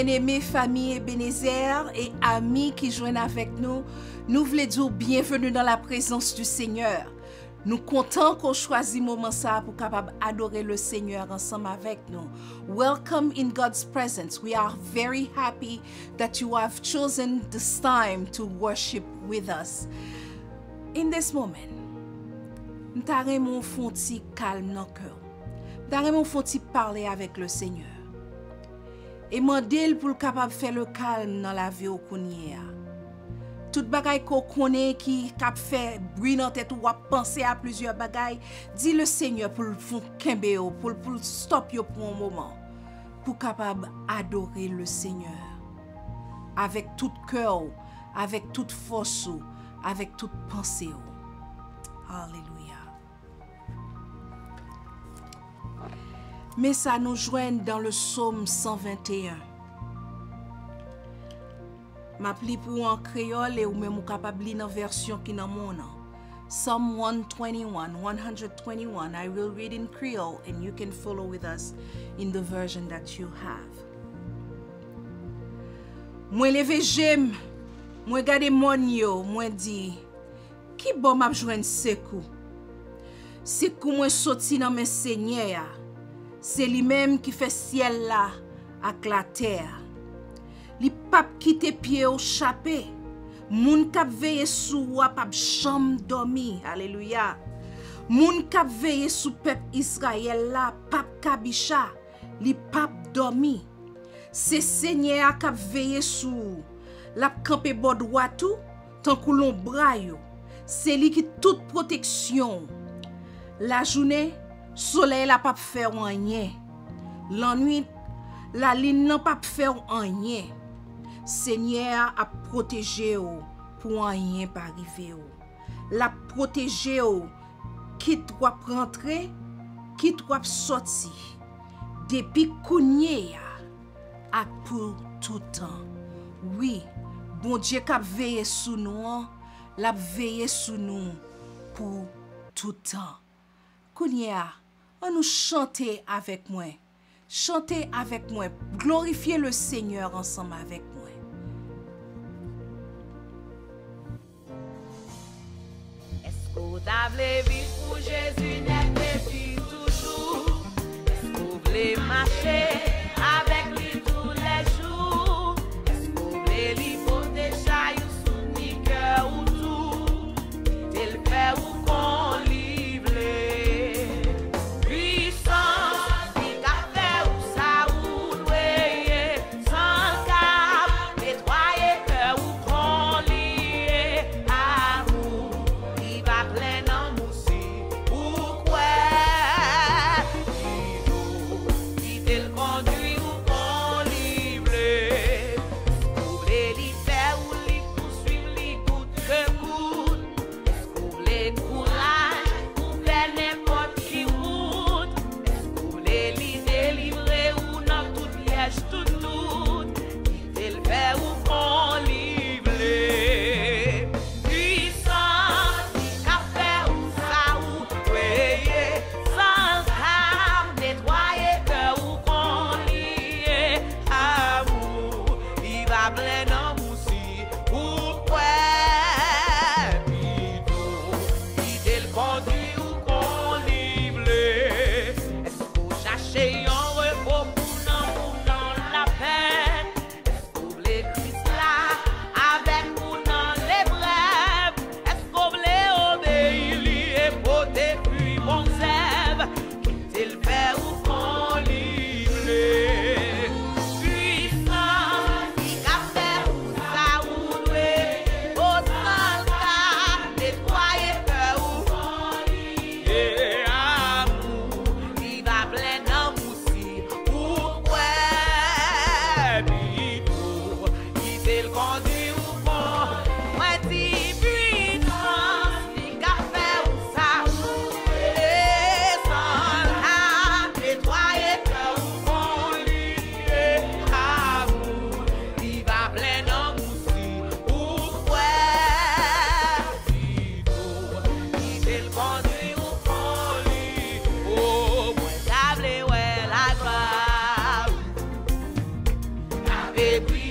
Bien-aimés, famille Ebenezer et amis qui joignent avec nous, nous voulons dire bienvenue dans la présence du Seigneur. Nous comptons qu'on choisit moment ça pour capable adorer le Seigneur ensemble avec nous. Welcome in God's presence. We are very happy that you have chosen this time to worship with us. In this moment, nous t'arrêtons fonti calme dans cœur. Nous fonti parler avec le Seigneur. Et mandel pour capable faire le calme dans la vie au connait. Tout bagay qu'on connaît qui cap fait bruit dans tête ou penser à plusieurs bagay, dis le Seigneur pour kembe pour stop yo pour un moment pour capable adorer le Seigneur avec tout cœur, avec toute force, avec toute pensée. Alléluia. Mais ça nous joint dans le psaume 121. Ma pli pour en créole et ou même ou capable lire dans version qui dans mon nom. Psalm 121. I will read in Creole and you can follow with us in the version that you have. Moi levé j'aime, moi gade mon yo, moi dit, qui bon m'a joindre sekou. Sekou moi sorti dans mes seigneur. C'est lui-même qui fait ciel là avec la terre. Li pap kite pied au chapé. Moun kap veye sou wa pap cham dormi. Alléluia. Moun kap veye sou peuple Israël là pap kabisha. Li pap dormi. C'est Seigneur kap veye sou. La campé bod watou tant kou lon bra yo. C'est lui qui toute protection. La journée soleil la pas faire rien. La nuit la lune n'a pas faire rien. Seigneur a protégé ou pour rien pas arriver ou. La protéger ou qui doit rentrer, qui doit sortir. Depuis kounye a pour tout temps. Oui, bon Dieu qui veille sous nous, l'a veille sous nous pour tout temps. Kounye on nous chanter avec moi. Chantez avec moi. Glorifiez le Seigneur ensemble avec moi. Est-ce qu'on t'a vivre pour Jésus n'est depuis toujours? Est-ce qu'on voulait marcher avec lui tous les jours? Est-ce qu'on voulait lui porter chaillou sous ni cœur ou tout? Tel fait ou qu'on livre?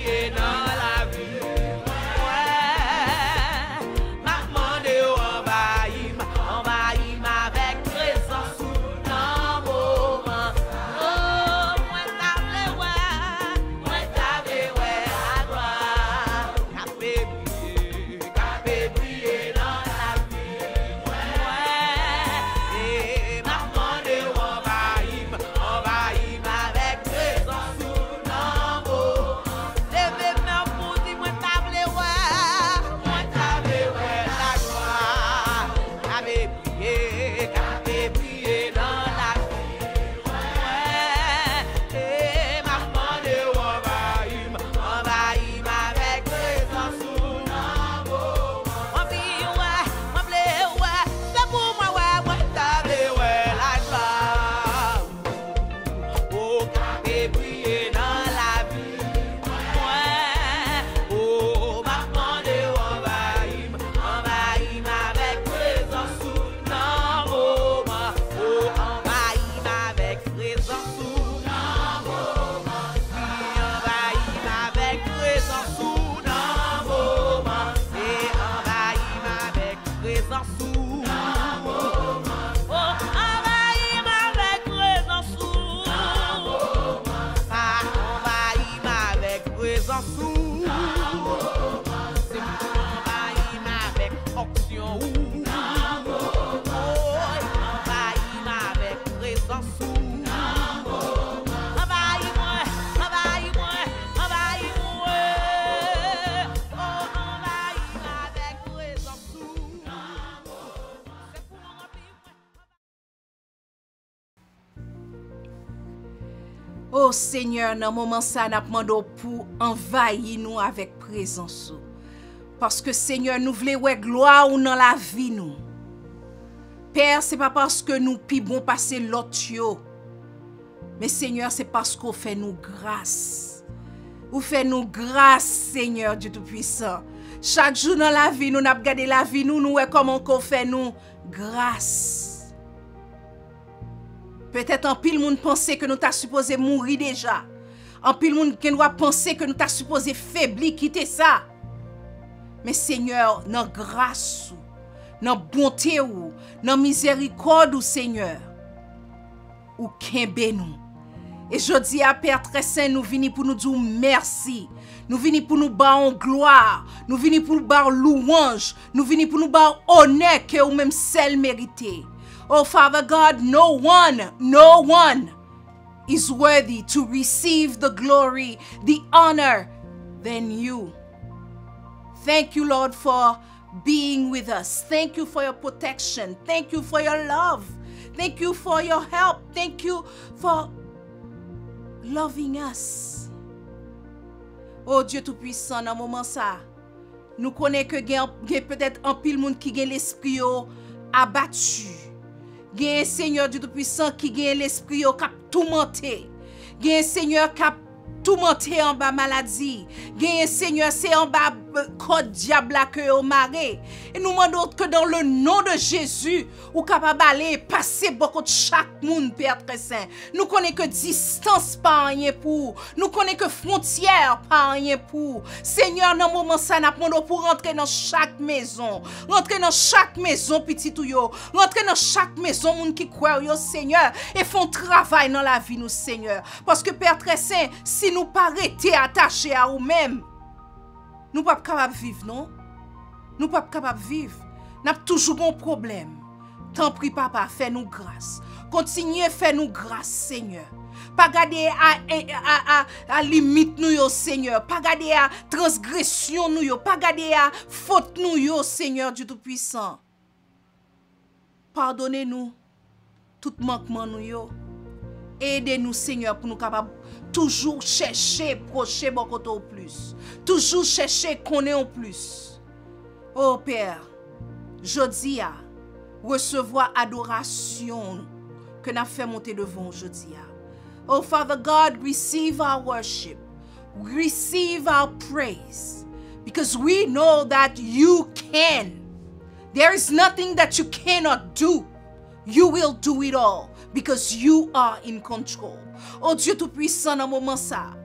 prier dans la vie. Ouais, m'a demandé envahir avec présence dans moment. Oh, moi t'avais ouais la gloire. Capé briller dans la vie. Ouais, et m'a demandé envahir avec présence dans moment. Levez main pour dire moi t'avais ouais la gloire. Capé briller dans la vie. Ouais, et m'a demandé envahir avec présence dans moment. Moi c'est pour moi t'avais ouais la gloire. Oh, capé briller dans la vie. Ouais, oh, m'a demandé envahir avec présence dans moment. Oh, envahir avec présence dans moment. Oui, envahir avec présence dans moment. Et envahir avec présence dans moment. Oh, envahir avec présence dans moment. Ah, envahir avec présence dans moment. C'est pour envahir avec option. Oh, envahir avec présence dans moment. Envahir-moi. Oh, envahir avec présence dans moment. C'est pour remplir. Oh Seigneur, dans moment ça, n'a demandé pour envahir nous avec présence. Parce que Seigneur, nous voulons ouais gloire ou dans la vie nous. Père, c'est pas parce que nous pi bon passer l'autre yo. Mais Seigneur, c'est parce qu'on fait nous grâce. Ou fait nous grâce, Seigneur Dieu Tout-Puissant. Chaque jour dans la vie, nous n'avons regardé la vie, nous ouais comment qu'on fait nous grâce. Peut-être en pile monde penser que nous t'a supposé mourir déjà. En pile monde qui doit penser que nous t'a supposé faiblir, quitter ça. Mais Seigneur, dans grâce, dans bonté ou, dans miséricorde ou Seigneur, ou kembe nous. Et je dis à Père très saint, nous venons pour nous dire merci. Nous venons pour nous battre gloire. Nous venons pour nous battre louange. Nous venons pour nous battre honneur que ou même seul mérité. Oh Father God, no one is worthy to receive the glory, the honor than you. Thank you, Lord, for being with us. Thank you for your protection. Thank you for your love. Thank you for your help. Thank you for loving us. Oh Dieu Tout-Puissant, dans moment ça, nous connaissons que il peut-être un pile monde qui a l'esprit abattu. Il y a un Seigneur Dieu Tout-Puissant qui a l'esprit qui a tourmenté. Il y a un Seigneur qui a tourmenté en bas maladie. Il y a un Seigneur c'est en bas code diable que au maré. Et nous demandons que dans le nom de Jésus, ou capable d'aller passer beaucoup de chaque monde Père très saint. Nous connaissons que distance pas rien pour. Nous connaissons que frontière pas rien pour. Seigneur, dans moment ça n'a demandé pour rentrer dans chaque maison. Rentrer dans chaque maison petit ou yo. Rentrer dans chaque maison monde qui croit yo Seigneur et font travail dans la vie nous Seigneur. Parce que Père très saint, si nous pas rester attachés à nous-mêmes, nous pas capable vivre non. Nous pas capable vivre. N'a toujours un problème. Tant prie papa, fais-nous grâce. Continuez faire nous grâce Seigneur. Pas garder à limite nous yo Seigneur, pas garder à transgression nous yo, pas garder à faute nous yo Seigneur Dieu Tout-Puissant. Pardonnez-nous tout manquement nous yo. Aidez-nous Seigneur pour nous capables toujours chercher procher beaucoup au plus. Toujours chercher connaître en plus. Oh Père, je dis à recevoir adoration que n'a fait monter devant je dis à. Oh Father God, receive our worship. Receive our praise. Because we know that you can. There is nothing that you cannot do. You will do it all. Because you are in control. Oh Dieu Tout-Puissant, dans moment ça,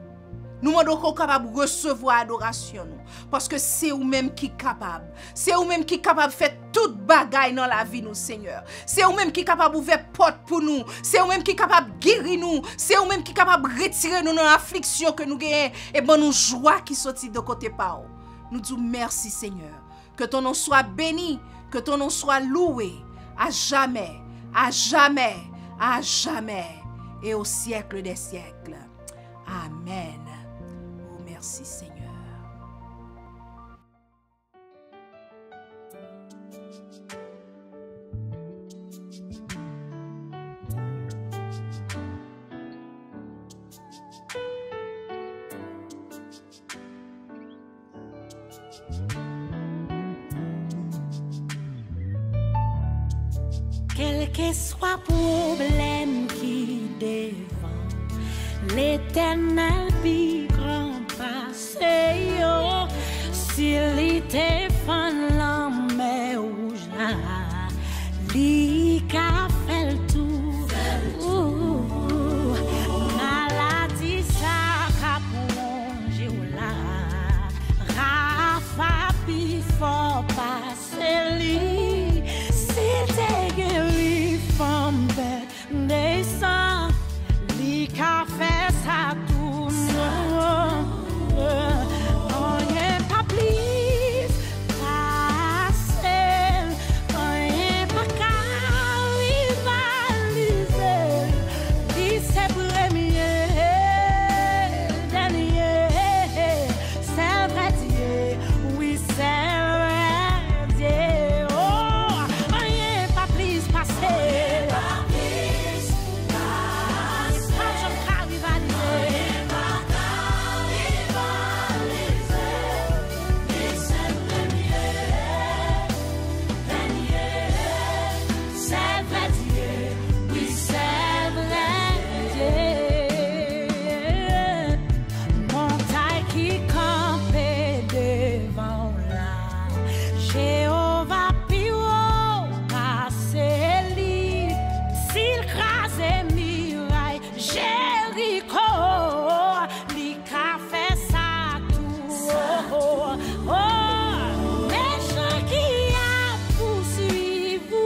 Nous demandons qu'on capable de recevoir adoration nous. Parce que c'est vous-même qui est capable. C'est vous-même qui est capable de faire toute bagaille dans la vie nous, Seigneur. C'est vous-même qui est capable d'ouvrir porte pour nous. C'est vous-même qui est capable de guérir nous. C'est vous-même qui est capable de retirer nous dans l'affliction que nous gagnons. Et bon nous joie qui sortit de côté par vous. Nous disons merci, Seigneur. Que ton nom soit béni. Que ton nom soit loué. À jamais. À jamais. À jamais. Et au siècle des siècles. Amen. Oh, merci, Seigneur. Quel que soit problème qui devant l'Éternel plus grand passé, s'il était fan la mer rouge là, li ka fait le tour, maladie ça ka plongé là, Rafa plus fort passer li, c'était guéri femme bête descend, li ka fait ça tout on est pas plus passer, on est pas qu'à rivaliser, li c'est premier, dernier, c'est vrai Dieu, oui c'est vrai Dieu, oh, on est pas plus passer, pas j'en qu'à rivaliser. C'est vrai Dieu, oui c'est vrai Dieu. Montagne qui campait devant là, Jéhovah pio passé li, s'il crasait muraille, Jéricho, li ka fait ça tout. Méchant qui a poursuivi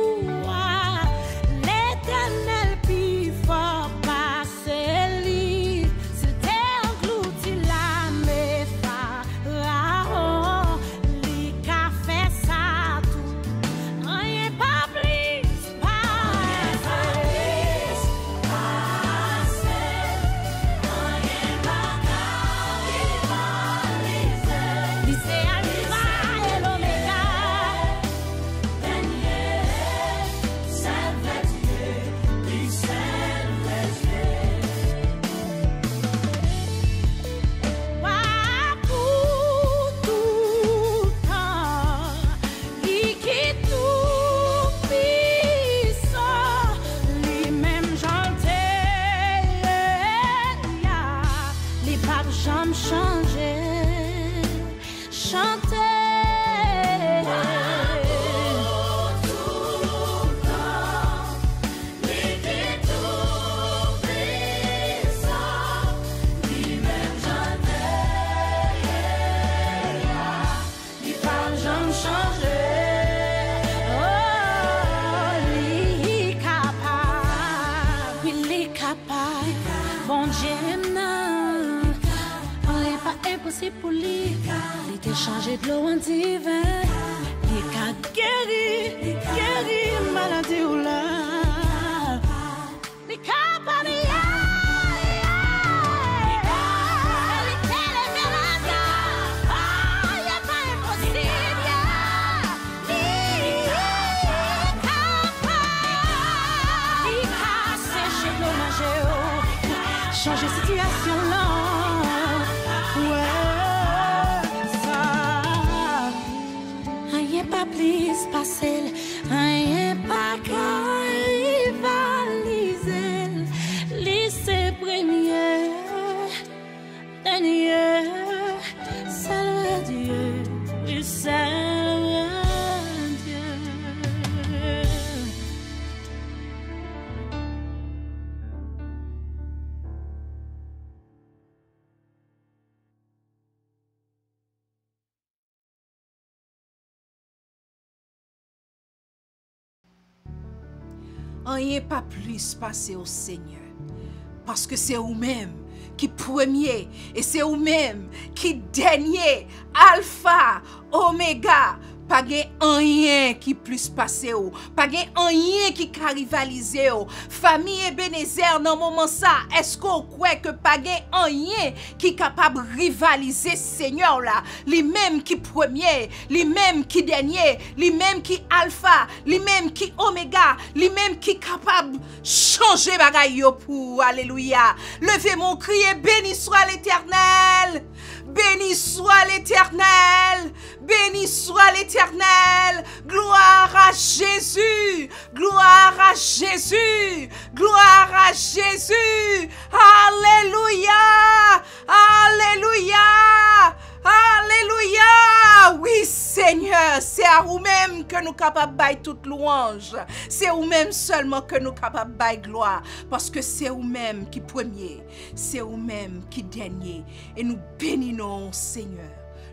l'Éternel puis fort passer li, c'était englouti la Pharaon, li ka fait ça tout. Rien pas plus li c'est Alpha et l'Oméga. Pour tout temps, li qui tout puissant, lui-même chanter, les papes jamais changer, chanter. Il parle jamais changer, oh, il est capable, il est capable, bon Dieu non, on n'est pas impossible pour lui, il était changé de l'eau en divin, il est guéri, maladie ou là, il est capable, changer situation là, ouais, ça, rien pas plus passer, rien pas qu'à rivaliser, rien pas plus passé au Seigneur. Parce que c'est vous-même qui premier et c'est vous-même qui dernier, alpha, oméga. Pas gen rien qui plus passé ou, pas gen rien qui ka rivaliser ou. Famille Ebenezer dans moment ça, est-ce qu'on croit que pas gen rien qui capable rivaliser Seigneur là, lui même qui premier, lui même qui dernier, lui même qui alpha, lui même qui oméga, lui même qui capable changer bagay yo pour alléluia. Levez mon cri et béni soit l'Éternel. Béni soit l'Éternel, béni soit l'Éternel, gloire à Jésus, gloire à Jésus, gloire à Jésus, alléluia, alléluia, alléluia, oui Seigneur, c'est à vous-même que nous capables de bailler toute louange, c'est vous-même seulement que nous capables de bailler gloire, parce que c'est vous-même qui premier, c'est vous-même qui dernier, et nous bénissons Seigneur.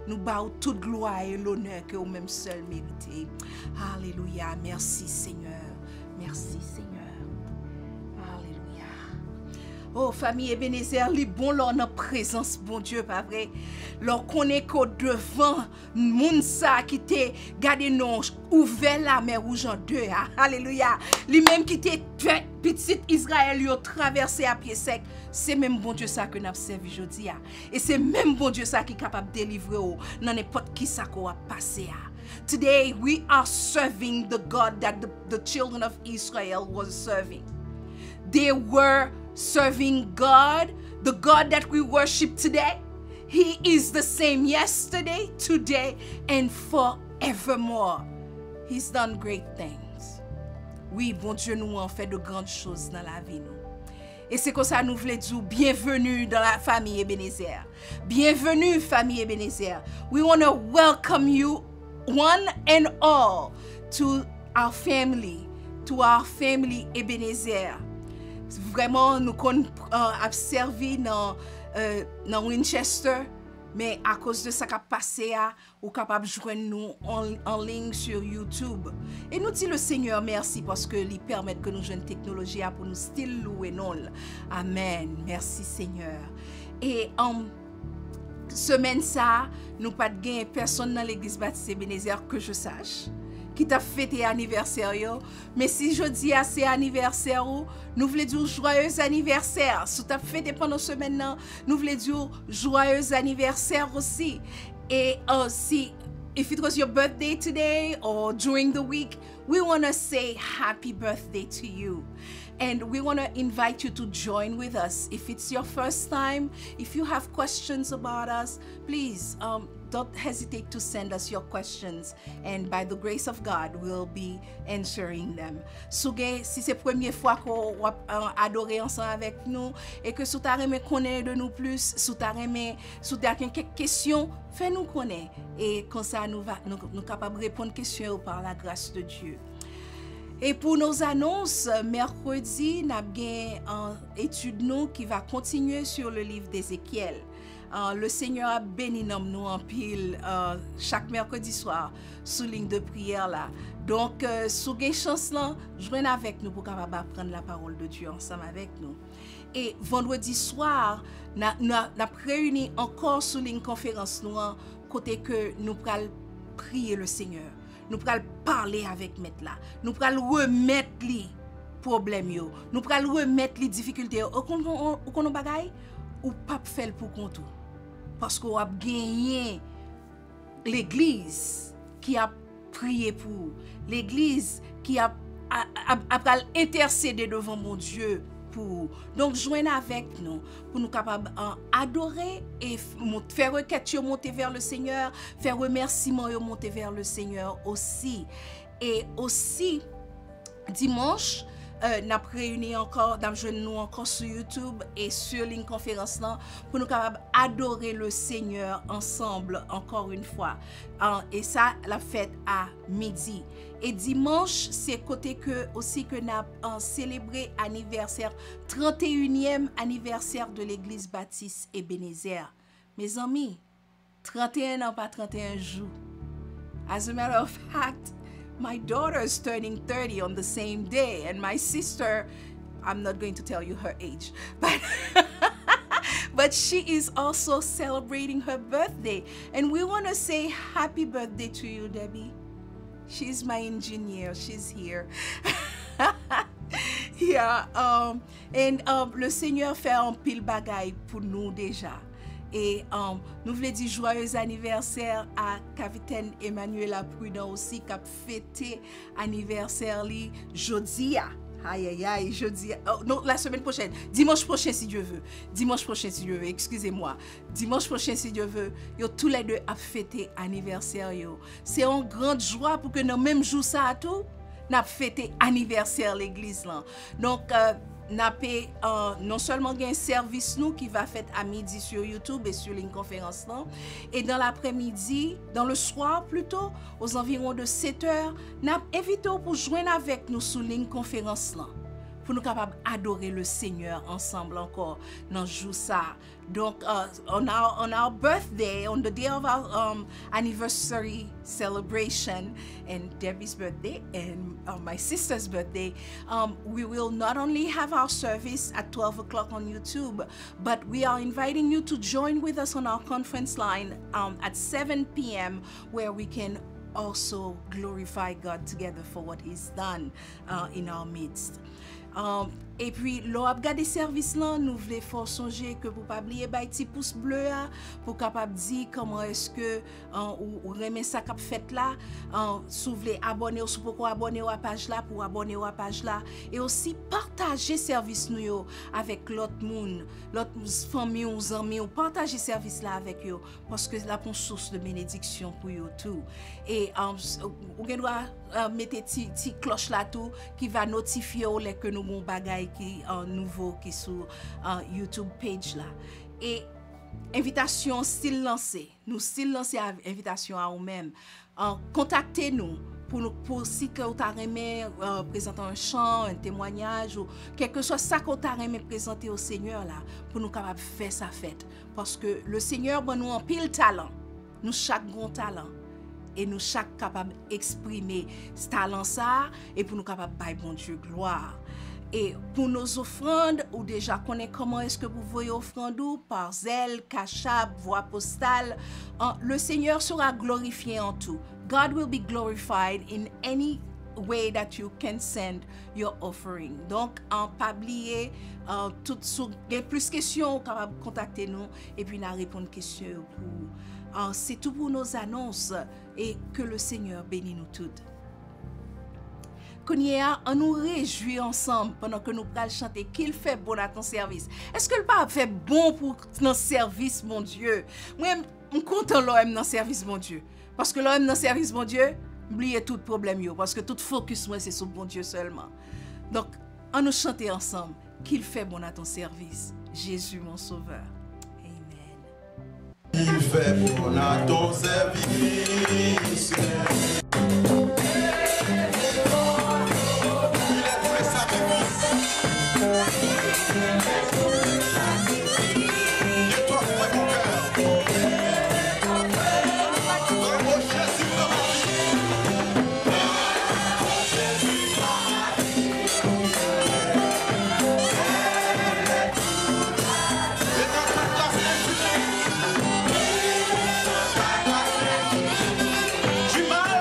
Nous battons toute gloire et l'honneur que vous-même seul méritez. Alléluia. Merci Seigneur. Merci Seigneur. Alléluia. Oh, famille Ebenezer, li bon l'on en présence, bon Dieu, pas vrai? L'on connaît qu'au devant, moun sa qui te gardé non, ouvert la mer rouge en deux. Alléluia. Li même qui te petit Israël yo traversé à pied sec. C'est même bon Dieu ça que nous avons servi aujourd'hui. Et c'est même bon Dieu ça qui est capable de délivrer dans n'importe qui ça qu'on a passé. Today we are serving the God that the children of Israel was serving. They were serving God, the God that we worship today. He is the same yesterday, today, and forevermore. He's done great things. Oui, bon Dieu nous a fait de grandes choses dans la vie. Et c'est comme ça nous voulons dire bienvenue dans la famille Ebenezer. Bienvenue famille Ebenezer. We want to welcome you one and all to our family Ebenezer. Vraiment nous avons servi dans Winchester. Mais à cause de ça qui a passé, ou capable de joindre nous en ligne sur YouTube. Et nous disons le Seigneur merci parce que lui permet que nous joignons technologie pour nous still louer non. Amen. Merci Seigneur. Et en semaine ça, nous pas de gain personne dans l'église baptiste Ebenezer que je sache qui t'a fêté anniversaire yo. Mais si je dis à c'est anniversaire ou nous voulons dire joyeux anniversaire. Si t'as fêté pendant semaine là, nous voulons dire joyeux anniversaire aussi. Et si if it was your birthday today or during the week, we want to say happy birthday to you. And we want to invite you to join with us. If it's your first time, if you have questions about us, please don't hesitate to send us your questions. And by the grace of God, we'll be answering them. Si c'est la première fois qu'on adore ensemble avec nous et que si tu as aimé connaître de nous plus, si tu as quelques questions, fais-nous connaître. Et comme ça, nous sommes capables de répondre aux questions par la grâce de Dieu. Et pour nos annonces, mercredi, nous avons une étude qui va continuer sur le livre d'Ézéchiel. Le Seigneur a béni nous en pile chaque mercredi soir sous ligne de prière là. Donc, si vous avez chance là, joignez avec nous pour capable apprendre la parole de Dieu ensemble avec nous. Et vendredi soir, nous réunis encore sous ligne conférence nous côté que nous allons prier le Seigneur. Nous allons parler avec maître là. Nous allons remettre les problèmes yo. Nous allons remettre les difficultés. Au qu'on bagay ou pas faire pour compte. Parce qu'on a gagné l'église qui a prié pour, l'église qui a intercédé devant mon Dieu pour. Donc joignez avec nous pour nous capables adorer et faire requête monter vers le Seigneur, faire remerciement monter vers le Seigneur aussi. Et aussi dimanche n'a réuni encore nous encore sur YouTube et sur ligne conférence là pour nous capables adorer le Seigneur ensemble encore une fois. Et ça la fête à midi. Et dimanche, c'est côté que aussi que n'a célébré anniversaire 31e anniversaire de l'église baptiste Ebenezer. Mes amis, 31 ans pas 31 jours. As a matter of fact, my daughter is turning 30 on the same day, and my sister, I'm not going to tell you her age, but but she is also celebrating her birthday. And we want to say happy birthday to you, Debbie. She's my engineer. She's here. Yeah, le Seigneur fait un pile bagaille pour nous déjà. Et nous voulons dire joyeux anniversaire à Capitaine Emmanuela Prudent aussi qui a fêté anniversaire li jeudi. Aïe aïe aïe, jeudi. Oh, non, la semaine prochaine. Dimanche prochain si Dieu veut. Dimanche prochain si Dieu veut. Excusez-moi. Dimanche prochain si Dieu veut. Yo tous les deux a fêté anniversaire yo. C'est une grande joie pour que dans même jour ça à tout, n'a fêté anniversaire l'église là. Donc n'a non seulement un service nous qui va faire à midi sur YouTube et sur une conférence là, et dans l'après-midi, dans le soir plutôt, aux environs de 7 heures, n'a invité pour joindre avec nous sur une conférence là, pour nous capables adorer le Seigneur ensemble encore dans jour ça. Donc on our birthday, on the day of our anniversary celebration, and Debbie's birthday and my sister's birthday, we will not only have our service at 12 o'clock on YouTube, but we are inviting you to join with us on our conference line at 7 p.m. where we can also glorify God together for what He's done in our midst. Et puis, l'on a regardé service là, nous voulons fort songer que pour pas oublier bah petit pouce bleu pour capable dire comment est-ce que ou remet ça cap fait là, si vous voulez abonner ou si pourquoi abonner à page là pour abonner à page là, et aussi partager service nous yo avec l'autre monde, l'autre famille ou amis, ou partager service là avec eux parce que là pour source de bénédiction pour eux tout. Et vous doit mettre petit cloche là tout qui va notifier que nous avons bagay qui nouveau qui sur YouTube page là. Et invitation style lancé, nous style lancé invitation à vous-même. Contactez-nous pour si que vous aimé présenter un chant, un témoignage ou quelque chose ça que vous aimé présenter au Seigneur là pour nous capable faire sa fête parce que le Seigneur bon nous en pile talent. Nous chaque bon talent. Et nous chaque capable d'exprimer ce talent ça et pour nous capable de bon Dieu gloire. Et pour nos offrandes, ou déjà connaît comment est-ce que vous voyez offrande par zèle, cachab, voie postale, le Seigneur sera glorifié en tout. God will be glorified in any way that you can send your offering. Donc, pas oublier tout sur plus questions, capable contacter nous et puis nous répondre questions pour c'est tout pour nos annonces et que le Seigneur bénisse nous toutes. Kounia, on nous réjouit ensemble pendant que nous allons chanter qu'il fait bon à ton service. Est-ce que le pape fait bon pour notre service, mon Dieu? Moi, je suis content de dans service, mon Dieu. Parce que l'homme dans service, mon Dieu, oubliez tout problème, parce que tout focus, moi, c'est sur mon Dieu seulement. Donc, on nous chanter ensemble qu'il fait bon à ton service. Jésus, mon sauveur. Amen. Il fait bon à ton service. Tu m'as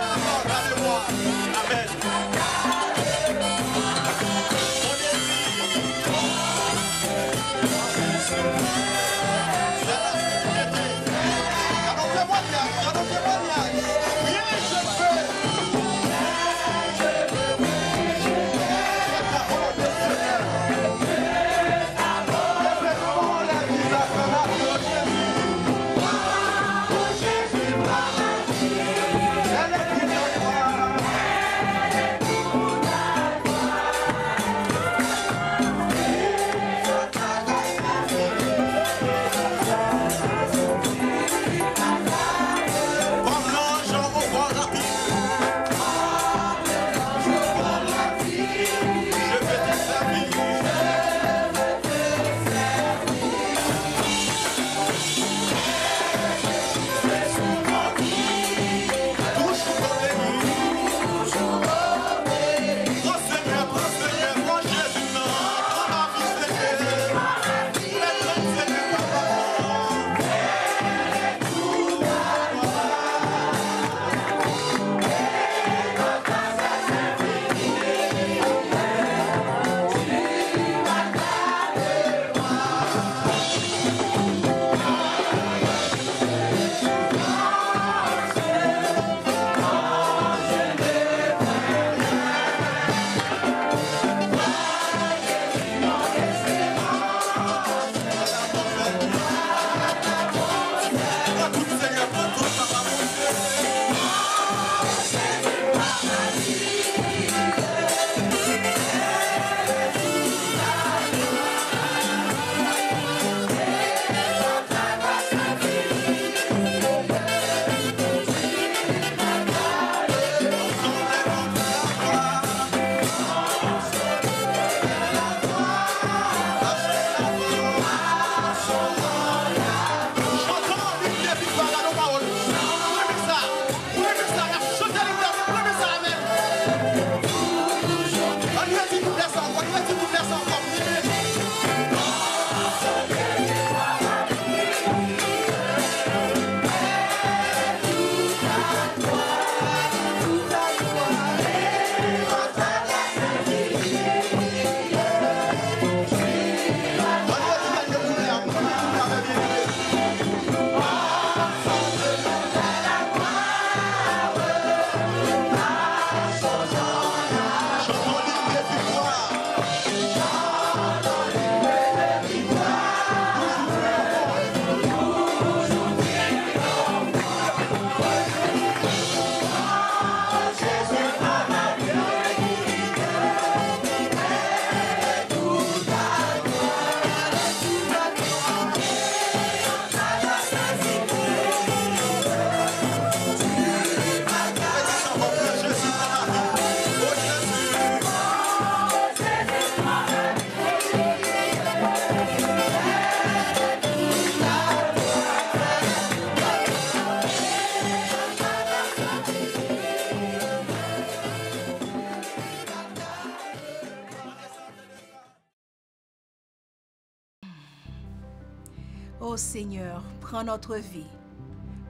Oh Seigneur, prends notre vie.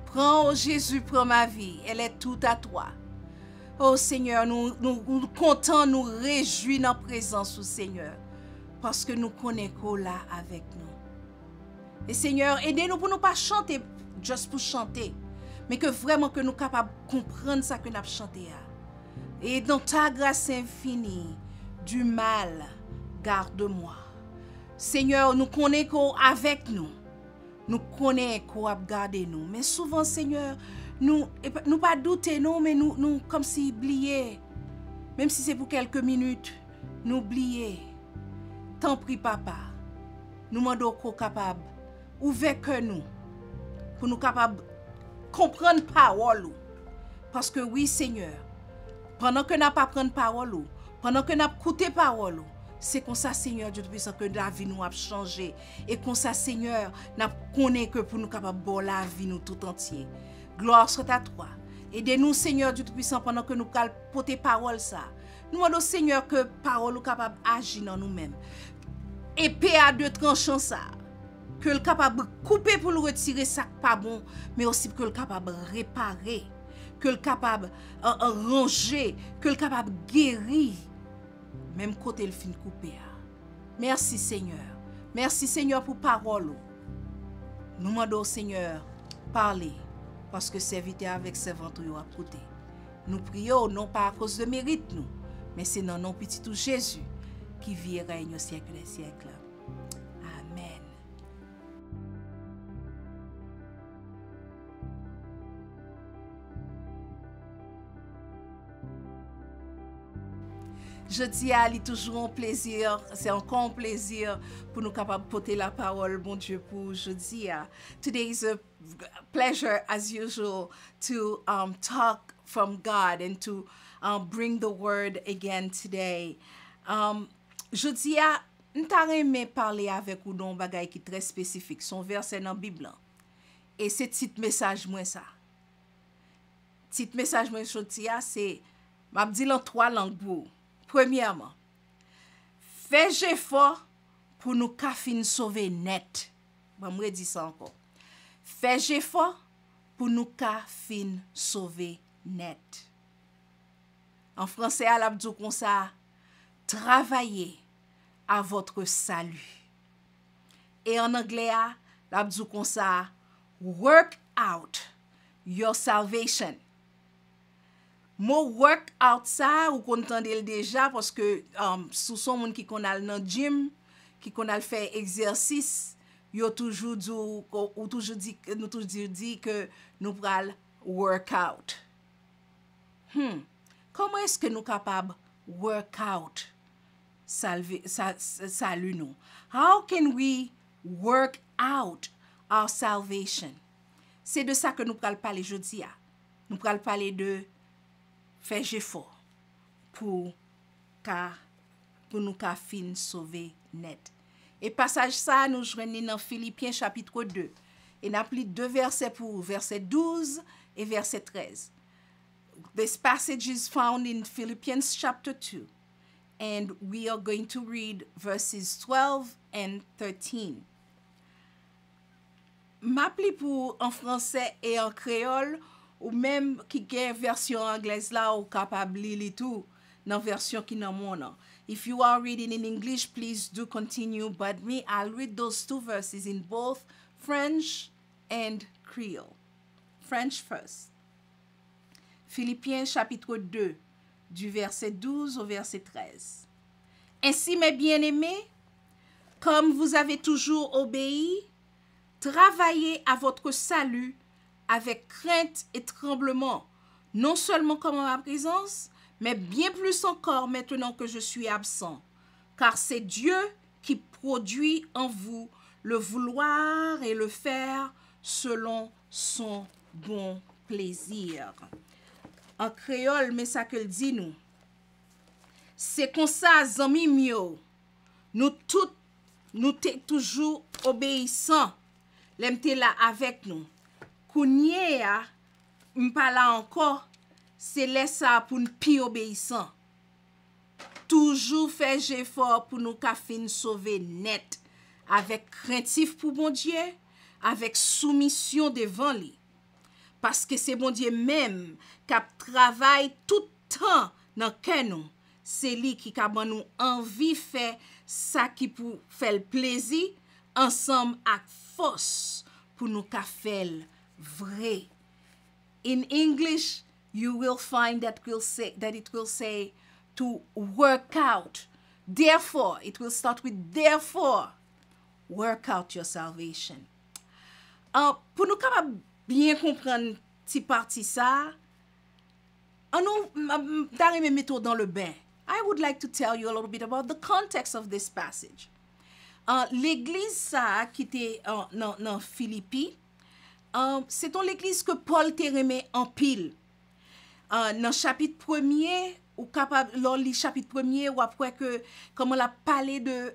Prends, oh Jésus, prends ma vie. Elle est toute à toi. Oh Seigneur, nous comptons, nous réjouis dans la présence du Seigneur. Parce que nous connaissons là avec nous. Et Seigneur, aidez-nous pour ne pas chanter juste pour chanter. Mais que vraiment que nous sommes capables de comprendre ça que nous avons chanté. Et dans ta grâce infinie, du mal, garde-moi. Seigneur, nous connaissons avec nous. Nous connaissons qu'on a gardé nous. Mais souvent, Seigneur, nous pas douter, non, mais nous comme si oublier. Même si c'est pour quelques minutes, nous oublier. Tant pis, papa. Nous demandons qu'on soit capable, ouvert que nous, pour nous capables comprendre parole. Parce que oui, Seigneur, pendant que nous pas prendre parole, pendant que nous écouter parole, c'est comme ça, Seigneur Dieu Tout-Puissant, que la vie nous a changé. Et comme ça, Seigneur, nous connaissons que pour nous capables de la vie nous tout entier. Gloire soit à toi. Aidez-nous, Seigneur Dieu Tout-Puissant, pendant que nous porter parole ça. Nous demandons, Seigneur, que parole nous capable d'agir dans nous-mêmes. Épée à deux tranchants ça. Que le capable de couper pour nous retirer ça pas bon, mais aussi que le capable de réparer, que le capable de ranger, que le capable de guérir. Même côté le fin coupé. Merci Seigneur. Merci Seigneur pour parole. Nous demandons Seigneur, parler. Parce que serviteur avec servant ou à côté. Nous prions non pas à cause de mérite nous, mais c'est dans non petit tout Jésus qui vit et règne au siècle des siècles. Amen. Je dis à lui toujours un plaisir, c'est encore un plaisir pour nous capables de porter la parole, bon Dieu, pour jeudi. Today is a pleasure, as usual, to talk from God and to bring the word again today. Jeudi, nous t'aimerais parler avec vous d'un bagage qui est très spécifique, son verset dans la Bible. Et c'est petit message moi ça. Petit message moi jeudi, c'est m'a dit en 3 langues pour. Premièrement, fais effort pour nous fin sauver net. Je vais dire ça encore. Fais effort pour nous fin sauver net. En français, à l'abdou comme ça, travaillez à votre salut. Et en anglais, à l'abdou comme ça, work out your salvation. Mo work out ça ou qu'on entendait déjà parce que sous son monde qui qu'on a dans gym qui qu'on a fait exercice yo toujours dit ou toujours dit nous toujours dit que nous pral work out. Comment est-ce que nous capable work out salut nous? How can we work out our salvation? C'est de ça que nous pral parler aujourd'hui. Nous pral parler de fais effort pour nous fin sauver net. Et passage ça nous joignons dans Philippiens chapitre 2. Et n'a pris 2 versets pour verset 12 et verset 13. This passage is found in Philippians chapter 2. And we are going to read verses 12 and 13. M'appli pour en français et en créole ou même qui gagne version anglaise là ou capable lire tout dans version qui dans mon. If you are reading in English, please do continue, but me I'll read those 2 verses in both French and Creole. French first. Philippiens chapitre 2 du verset 12 au verset 13. Ainsi mes bien-aimés, comme vous avez toujours obéi, travaillez à votre salut avec crainte et tremblement, non seulement comme en ma présence, mais bien plus encore maintenant que je suis absent. Car c'est Dieu qui produit en vous le vouloir et le faire selon son bon plaisir. En créole, mais ça que le dit nous. C'est comme ça, zami mio, nous t'es toujours obéissants, l'emte là avec nous. Kounye a, m'pa là encore, c'est laisse ça pour nous pi obéissant. Toujours fait effort pour nous ka fin sauver net, avec craintif pour bon Dieu, avec soumission devant lui. Parce que c'est bon Dieu même qui travaille tout temps dans cœur nous. C'est lui qui a nous envie faire ça qui pour faire plaisir ensemble avec force pour nous faire vrai. In English, you will find that it will say to work out. Therefore, it will start with therefore, work out your salvation. Pour nous capables bien comprendre petit parti ça, nous d'arriver mettre dans le bain. I would like to tell you a little bit about the context of this passage. L'église ça qui était dans Philippi, c'est l'église que Paul t'a remis en pile. Dans chapitre 1er, ou capable lors du chapitre 1er ou après que comment la parler de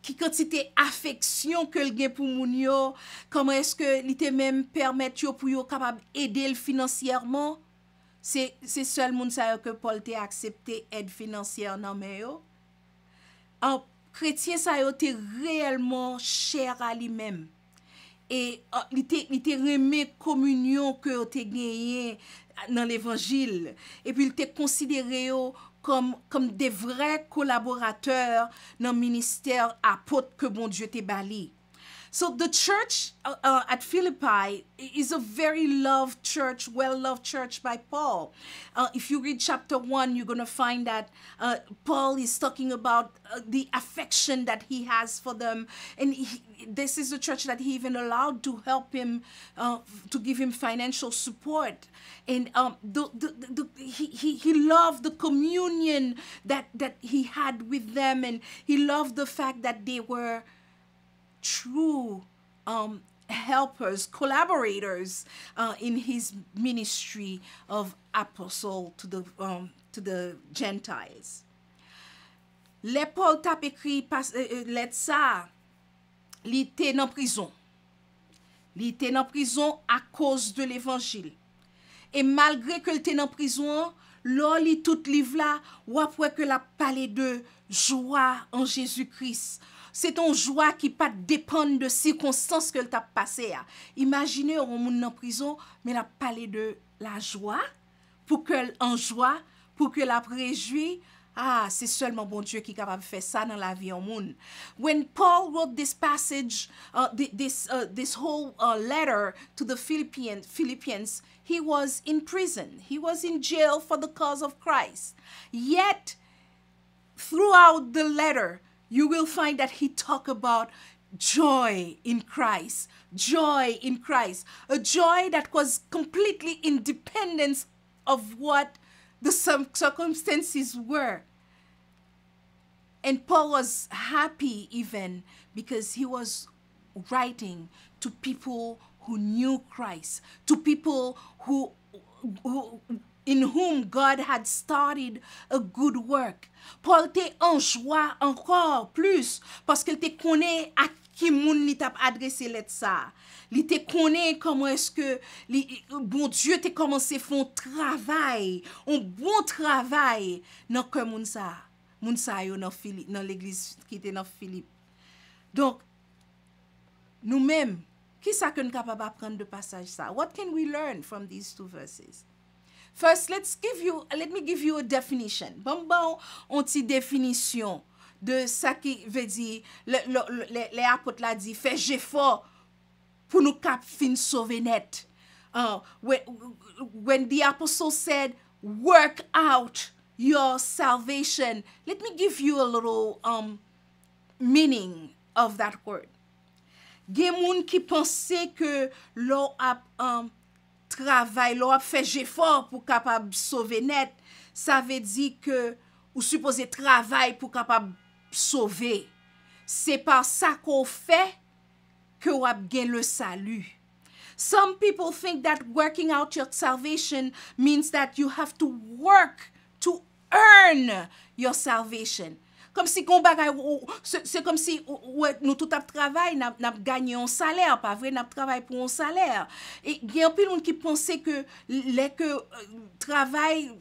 qui quantité affection que le gain pour moun yo, comment est-ce que il te même permettre yo pour yo capable aider financièrement. C'est seul moun ça que Paul t'a accepté aide financière nan men yo. Chrétien ça yo te réellement cher à lui-même. Et il te remet communion que te gagné dans l'évangile et puis il te considéré comme des vrais collaborateurs dans le ministère apôtre que bon Dieu te bali. So the church at Philippi is a very loved church, well-loved church by Paul. If you read chapter 1, you're going to find that Paul is talking about the affection that he has for them. And this is a church that he even allowed to help him, to give him financial support. And he loved the communion that he had with them. And he loved the fact that they were true helpers, collaborators in his ministry of apostle to the Gentiles. Les Paul t'a écrit lettre ça, il était en prison. Il était en prison à cause de l'évangile. Et malgré que il était en prison, lors li tout livre là, ou après que la parlé de joie en Jésus-Christ. C'est une joie qui pas dépend de circonstances que t'a passé. Imaginez un monde en prison, mais la parler de la joie pour que en joie, pour que la réjouit. Ah, c'est seulement bon Dieu qui est capable de faire ça dans la vie en monde. When Paul wrote this passage, this whole letter to the Philippians, he was in prison. He was in jail for the cause of Christ. Yet, throughout the letter, you will find that he talked about joy in Christ. Joy in Christ. A joy that was completely independent of what the circumstances were. And Paul was happy even because he was writing to people who knew Christ, to people who in whom God had started a good work. Paul te en joie encore plus parce qu'il te connaît à qui moun li t'a adressé lettre ça. Li te connaît comment est-ce que bon Dieu te commencé font travail, un bon travail dans que moun sa yo dans l'église qui était dans Philippe. Donc nous-mêmes, qui ça que nous capable apprendre de passage ça? What can we learn from these two verses? First, let me give you a definition. Bon, on ti définition de ça qui veut dire, les apôtres l'a dit, fais effort pour nous cap fin sauver net. When the apostle said, work out your salvation, let me give you a little meaning of that word. Gen moun qui pensait que l'on a travail, l'on a fait effort pour capable sauver net, ça veut dire que ou supposé travail pour capable sauver. C'est par ça qu'on fait que on a gagné le salut. Some people think that working out your salvation means that you have to work to earn your salvation. Comme si c'est comme si nous tout travail n'a gagné un salaire, pas vrai, n'a travail pour un salaire. Et il y a un peu de monde qui pensait que les que travail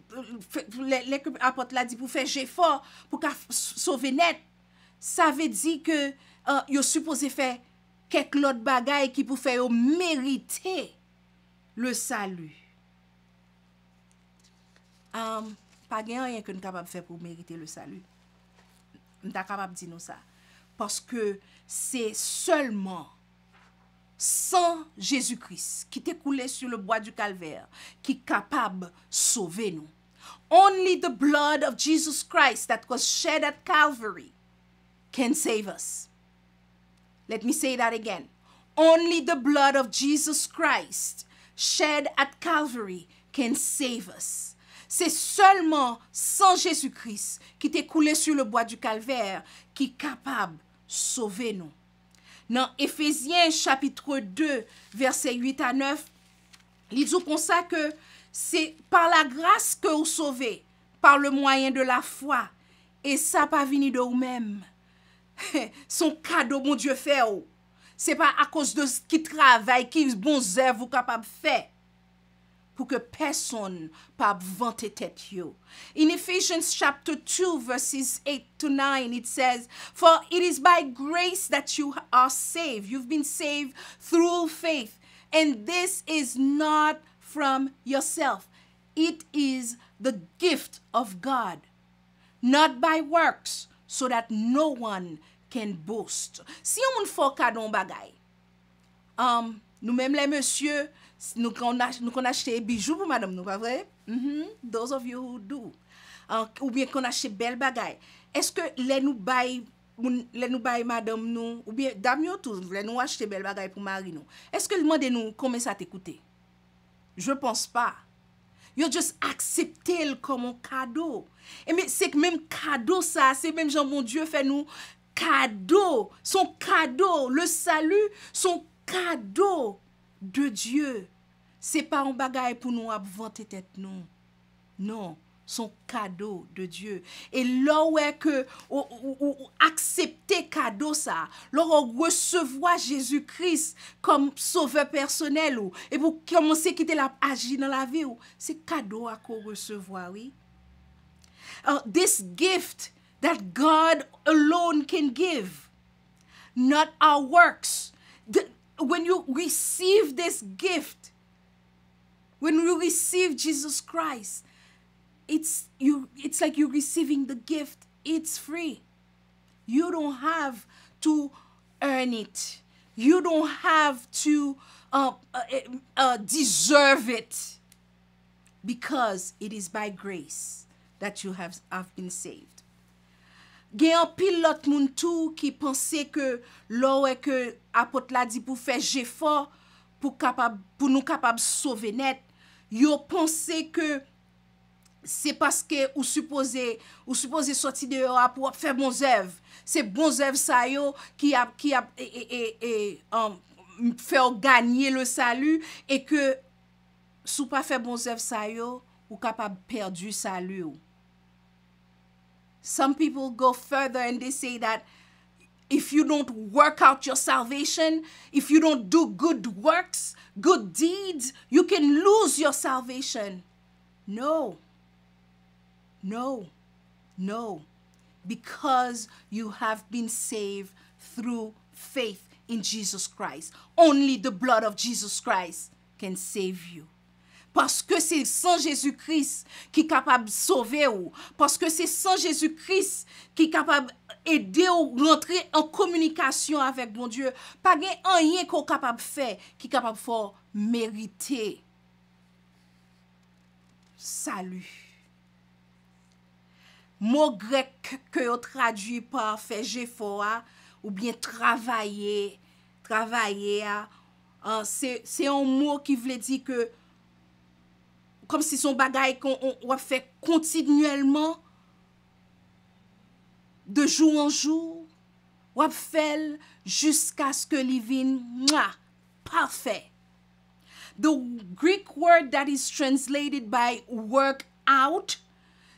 les que apporte l'a dit pour faire effort pour sauver net, ça veut dire que yo supposé faire quelques l'autre bagaille qui pour faire mériter le salut. Pas rien que nous capable faire pour mériter le salut. Nous sommes capable de dire nous ça. Parce que c'est seulement sans Jésus-Christ qui t'est coulé sur le bois du calvaire qui est capable de sauver nous. Only the blood of Jesus Christ that was shed at Calvary can save us. Let me say that again. Only the blood of Jesus Christ shed at Calvary can save us. C'est seulement sans Jésus-Christ qui t'est coulé sur le bois du calvaire qui est capable de sauver nous. Dans Éphésiens chapitre 2, versets 8 à 9, il dit comme ça que c'est par la grâce que vous sauvez, par le moyen de la foi. Et ça pas venu de vous-même. Son cadeau, mon Dieu, fait. C'est pas à cause de ce qui travaille, qui bon œuvre vous capable de faire. Pour que personne pas vanter tête yo. In Ephesians chapter 2 verses 8 to 9 it says, "For it is by grace that you are saved. You've been saved through faith. And this is not from yourself. It is the gift of God, not by works, so that no one can boast." Si on moun fò kadon bagay, nous-mêmes les messieurs, nous qu'on achète bijoux pour madame, nous pas vrai? Those of you who do. Ou bien qu'on achète belle bagay. Est-ce que les nous bail madame nous, ou bien dame yo tout, les nous acheter belle bagay pour mari nous. Est-ce que demandez nous combien ça t'écouter? Je pense pas. Yo just accepter le comme un cadeau. Et mais c'est que même cadeau ça, c'est même Jean mon Dieu fait nous cadeau, son cadeau, le salut, son cadeau de Dieu. C'est pas un bagage pour nous vanter tête non. Non, son cadeau de Dieu. Et là où est que ou accepter cadeau ça, là recevoir Jésus-Christ comme sauveur personnel ou et pour commencer à quitter la agir dans la vie ou c'est cadeau à qu'on recevoir oui. This gift that God alone can give, not our works. When you receive this gift, when you receive Jesus Christ, it's like you're receiving the gift. It's free. You don't have to earn it. You don't have to deserve it, because it is by grace that you have been saved. Gen an pile lot moun tou qui pense que l'on est que apôtre la dit pour faire effort pour nous capable sauver net, yo pense que c'est parce que ou supposé sortir dehors pour faire bons œuvres. C'est bons œuvres ça yo qui a faire gagner le salut et que sous pas faire bons œuvres ça yo ou capable perdre salut. Some people go further and they say that if you don't work out your salvation, if you don't do good works, good deeds, you can lose your salvation. No. No. No. Because you have been saved through faith in Jesus Christ. Only the blood of Jesus Christ can save you. Parce que c'est sans Jésus-Christ qui est capable de sauver ou. Parce que c'est sans Jésus-Christ qui est capable d'aider ou rentrer en communication avec mon Dieu. Pas rien qu'on est capable de faire qui est capable de faire mériter salut. Mot grec que on traduit par faire effort ou bien travailler, c'est un mot qui veut dire que comme si son bagage qu'on fait continuellement de jour en jour, on fait jusqu'à ce que l'ivine parfait. The Greek word that is translated by work out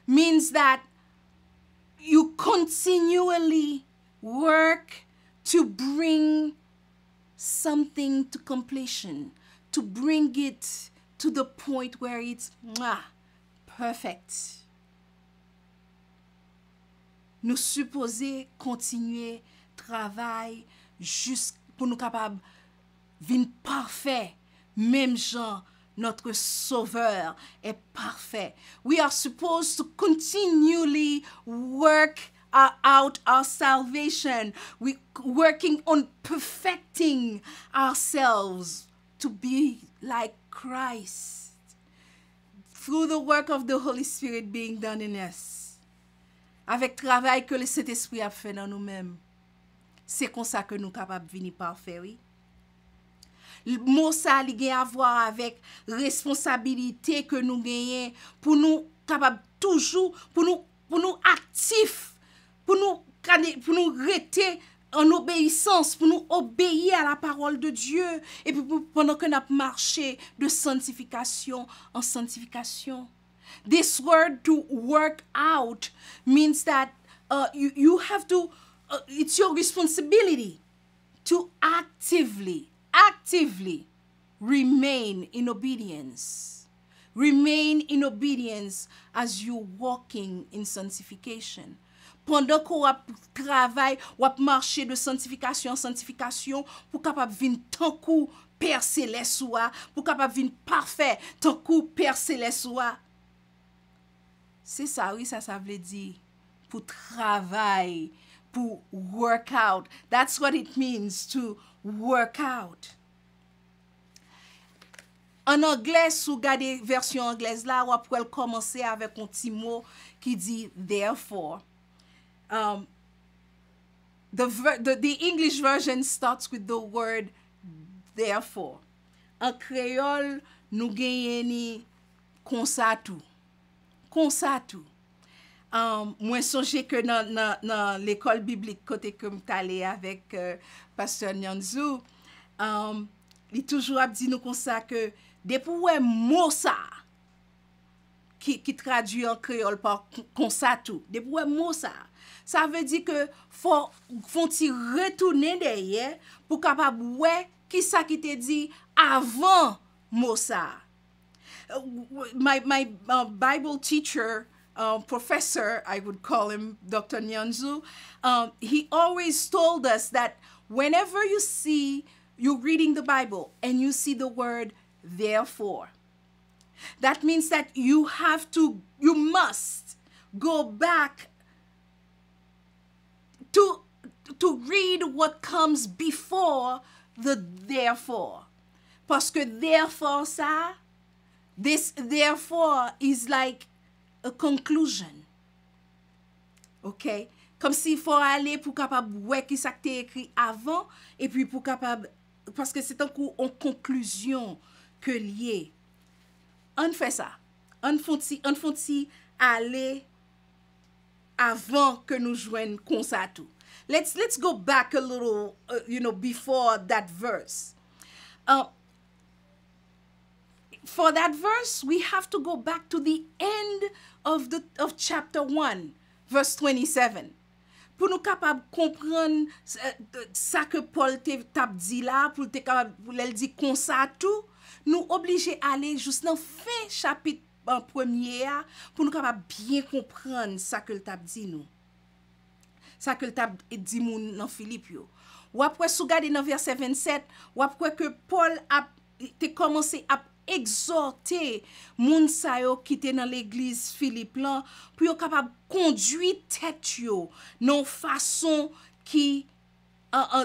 means that you continually work to bring something to completion, to bring it to the point where it's perfect. Nous supposons continuer travail pour nous capables vin parfait, même Jean, notre Sauveur, est parfait. We are supposed to continually work out our salvation. We working on perfecting ourselves to be like Christ through the work of the Holy Spirit being done in us. Avec travail que le Saint-Esprit a fait dans nous-mêmes. C'est comme ça que nous capables de venir parfait, oui. Le mot ça li gen à voir avec responsabilité que nous gagnons pour nous capables toujours pour nous actifs pour nous rester en obéissance pour nous obéir à la parole de Dieu et puis pendant que nous marché de sanctification en sanctification. This word to work out means that you have to it's your responsibility to actively remain in obedience. Remain in obedience as you're walking in sanctification. Pendant qu'on travaille, ou marcher de sanctification en sanctification, pour capable vin tant coup Père céleste soit, pour capable vin parfait tant coup Père céleste soit. C'est ça, oui, ça veut dire pour travail, pour work out. That's what it means to work out. En anglais, si vous regardez version anglaise là, vous pouvez commencer avec un petit mot qui dit therefore. The English version starts with the word therefore. En créole, nous gagnons comme ça tout. Comme ça tout. Moi, songe que dans l'école biblique, côté que je suis allé avec Pasteur Nyanzou, il toujours a dit nous comme ça que depuis ouais mot ça qui traduit en créole par comme ça tout. Depuis ouais mot ça veut dire que faut retourner derrière pour capable ouais qui ça qui te dit avant mot ça. My Bible teacher, professor, I would call him Dr. Nyanzu, he always told us that whenever you're reading the Bible and you see the word therefore, that means that you must go back to read what comes before the therefore. Parce que therefore ça, this therefore is like a conclusion. OK? Comme s'il faut aller pour capable ouais qui ça t'est écrit avant et puis pour capable parce que c'est un coup en conclusion que lié. On fait ça. On faut aller avant que nous joignent comme ça tout. Let's go back a little before that verse. For that verse, we have to go back to the end of chapter 1, verse 27. Pour nous capables comprendre ça que Paul t'a dit là, pour elle dit comme ça tout, nous obligés à aller juste dans fin chapitre premier pour nous capables bien comprendre ça que t'a dit nous. Ça que t'a dit moun dans Philippe yo. Ou après sou gade dans verset 27, ou après que Paul a commencé à exhorter moun sa yo qui était dans l'église Philippe là pour yo capable conduire tête yo non façon qui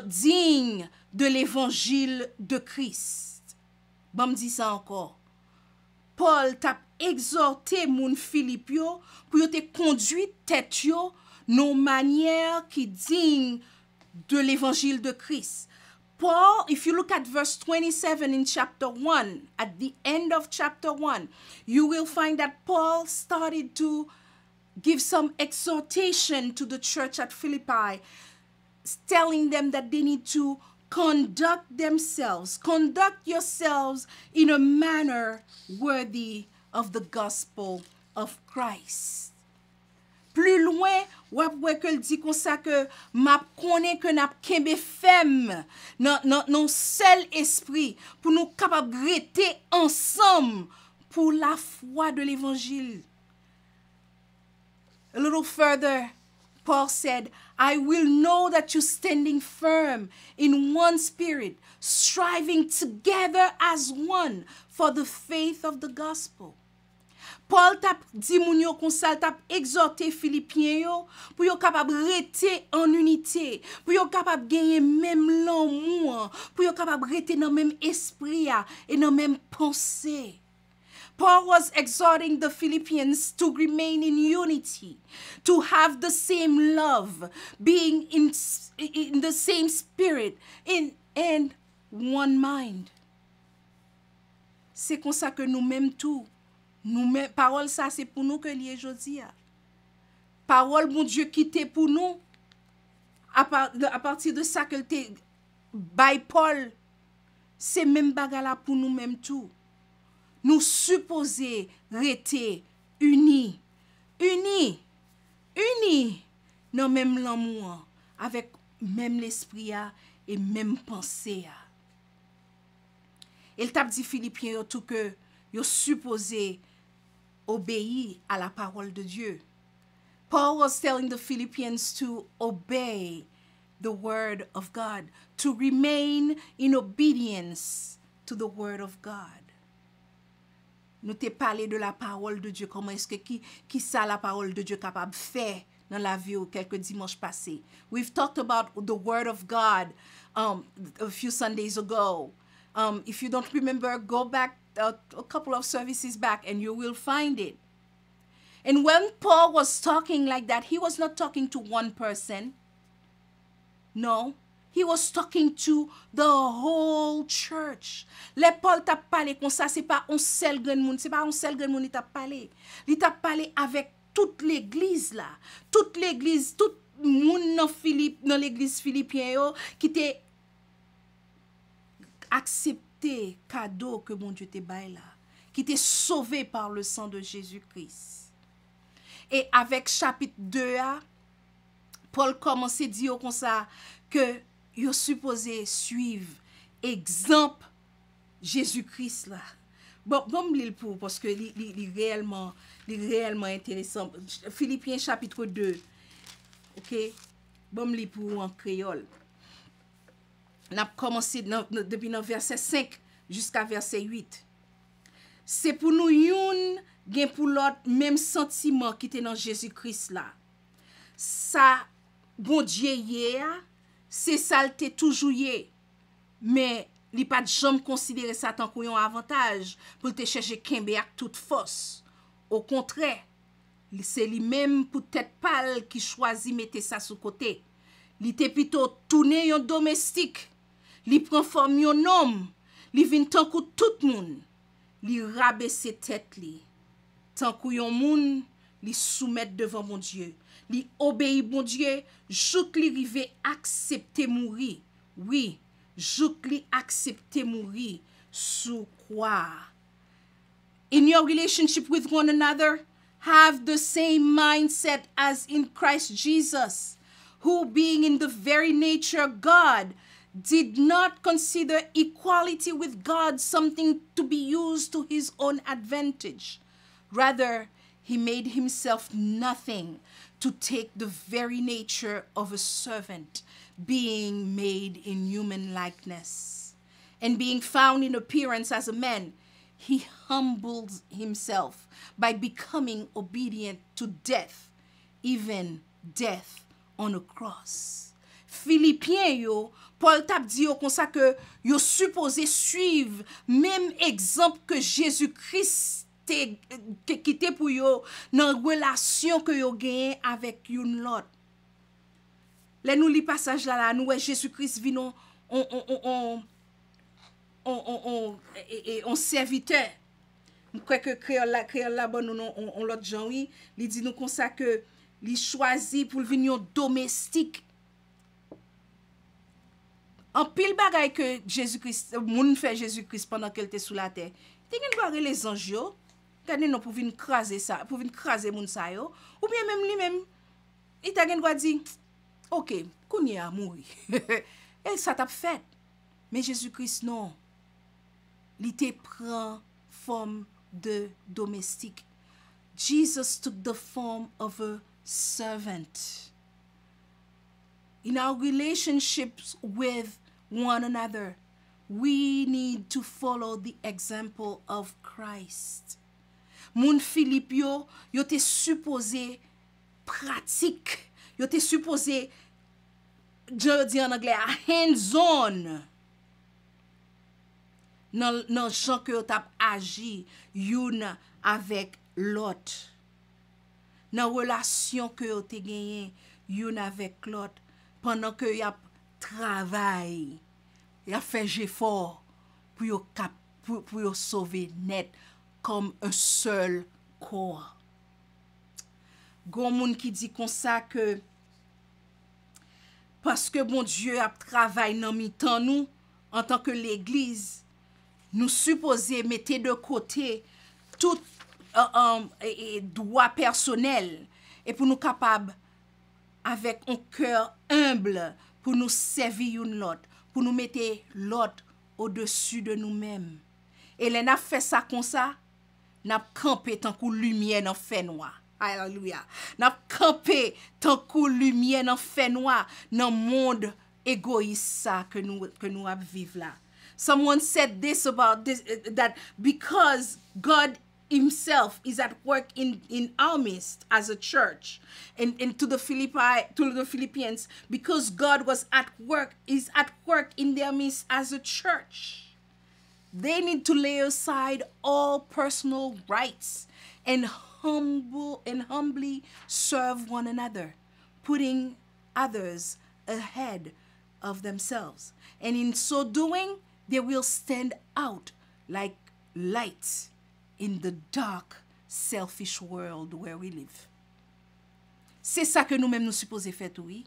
digne de l'évangile de Christ. Bon me dit ça encore. Paul t'a exhorté moun Philippe yo pour yo te conduire tête yo non manière qui digne de l'évangile de Christ. Paul, if you look at verse 27 in chapter 1, at the end of chapter 1, you will find that Paul started to give some exhortation to the church at Philippi, telling them that they need to conduct yourselves in a manner worthy of the gospel of Christ. Plus loin, wap wè ke l di kon sa ke map konen ke nap kembe fem nan seul esprit pour nous capable rester ensemble pour la foi de l'évangile. A little further, Paul said, I will know that you're standing firm in one spirit, striving together as one for the faith of the gospel. Paul tap di moun yo kon sal tap exhorté Philippiens yo pour yo capable rester en unité, pour yo capable gagner même l'amour, pour yo capable rester dans même esprit et dans même pensée. Paul was exhorting the Philippians to remain in unity, to have the same love, being in the same spirit, and one mind. C'est comme ça que nous-mêmes tout, nous-mêmes, parole ça c'est pour nous que lié jodi a. Parole bon Dieu qui était pour nous, à partir de ça que te by Paul, c'est même bagala pour nous-mêmes tout. Nous supposons rester unis dans même l'amour, avec même l'esprit et même pensée. Il t'a dit Philippiens tout que yo supposé obéir à la parole de Dieu. Paul was telling the Philippians to obey the word of God, to remain in obedience to the word of God. Nous t'ai parlé de la parole de Dieu, comment est-ce que qui ça la parole de Dieu capable faire dans la vie ou quelques dimanches passés. We've talked about the word of God a few Sundays ago. If you don't remember, go back a couple of services back and you will find it. And when Paul was talking like that, he was not talking to one person. No. He was talking to the whole church. Le Paul t'a parlé comme ça, c'est pas un seul grand monde, c'est pas un seul grand monde il t'a parlé. Il t'a parlé avec toute l'église là. Toute l'église, tout monde dans l'église philippienne yo, qui t'est accepté cadeau que mon Dieu t'est bail là, qui t'est sauvé par le sang de Jésus-Christ. Et avec chapitre 2 Paul commence à dire comme ça que yo supposé suivre exemple Jésus-Christ là. Bon me lire pour parce que il réellement intéressant. Philippiens chapitre 2. OK? Bon me lire pour en créole. On a commencé depuis le verset 5 jusqu'à verset 8. C'est pour nous yon gen pour l'autre même sentiment qui était dans Jésus-Christ là. Ça bon Dieu hier c'est ça le toujours yé, mais li pas jamais considérer ça tant qu'on un avantage pour te chercher kembe ak toute force. Au contraire, c'est lui-même pour tête pâle qui choisit mettre ça sous côté. Li te plutôt tourner yon domestique, li prend forme yon homme, li vinn tant que tout moun, li rabaisse tête li. Tant que yon moun li soumettre devant mon Dieu. Li obéit bon Dieu, jouk li rive accepter mourir. Oui, jouk li accepter mourir sous croix. In your relationship with one another, have the same mindset as in Christ Jesus, who being in the very nature God, did not consider equality with God something to be used to his own advantage. Rather, he made himself nothing to take the very nature of a servant, being made in human likeness. And being found in appearance as a man, he humbled himself by becoming obedient to death, even death on a cross. Philippiens yo, Paul tap di yo kon sa que yo supposé suivre même exemple que Jésus-Christ qui te pour yo dans relation que yo gagne avec une l'autre. Là nous li passage là nous Jésus-Christ vient on serviteur. Je crois que créole là bon on l'autre gens oui, il dit nous comme ça que li choisi pour venir domestique. En pile bagay que Jésus-Christ moun fait Jésus-Christ pendant qu'elle était sous la terre. Te gen barre les anges yo, gade non pour venir craser ça, pour venir craser moun sa yo, ou bien même lui-même il t'a gen dit OK, kounye a mouri. Et ça t'a fait. Mais Jésus-Christ non. Il te prend forme de domestique. Jesus took the form of a servant. in our relationships with one another, we need to follow the example of Christ. Moun Philippe yo te supposé pratique, yo te supposé, je dis en anglais, hands-on. Nan jan que yo tap agi youn avec l'autre. Nan relation que yo te genyen youn avec l'autre. Pendant que y a travail, y a fait effort pour yo sauver net comme un seul corps. Gon moun qui dit comme ça que parce que bon Dieu a travaillé dans mi-temps nous en tant que l'église, nous supposons mettre de côté tout droit personnel et pour nous capables avec un cœur humble pour nous servir une l'autre, pour nous mettre l'autre au-dessus de nous-mêmes. Et là n'a fait ça comme ça, n'a campé tant que lumière dans fait noir. Alléluia. N'a campé tant que lumière dans fait noir dans monde égoïste ça que nous vivons là. Someone said this about this, that because God himself is at work in our midst as a church, and to the Philippians, because God is at work in their midst as a church. They need to lay aside all personal rights and humbly serve one another, putting others ahead of themselves. And in so doing, they will stand out like lights in the dark, selfish world where we live. C'est ça que nous-mêmes nous supposons faire, oui.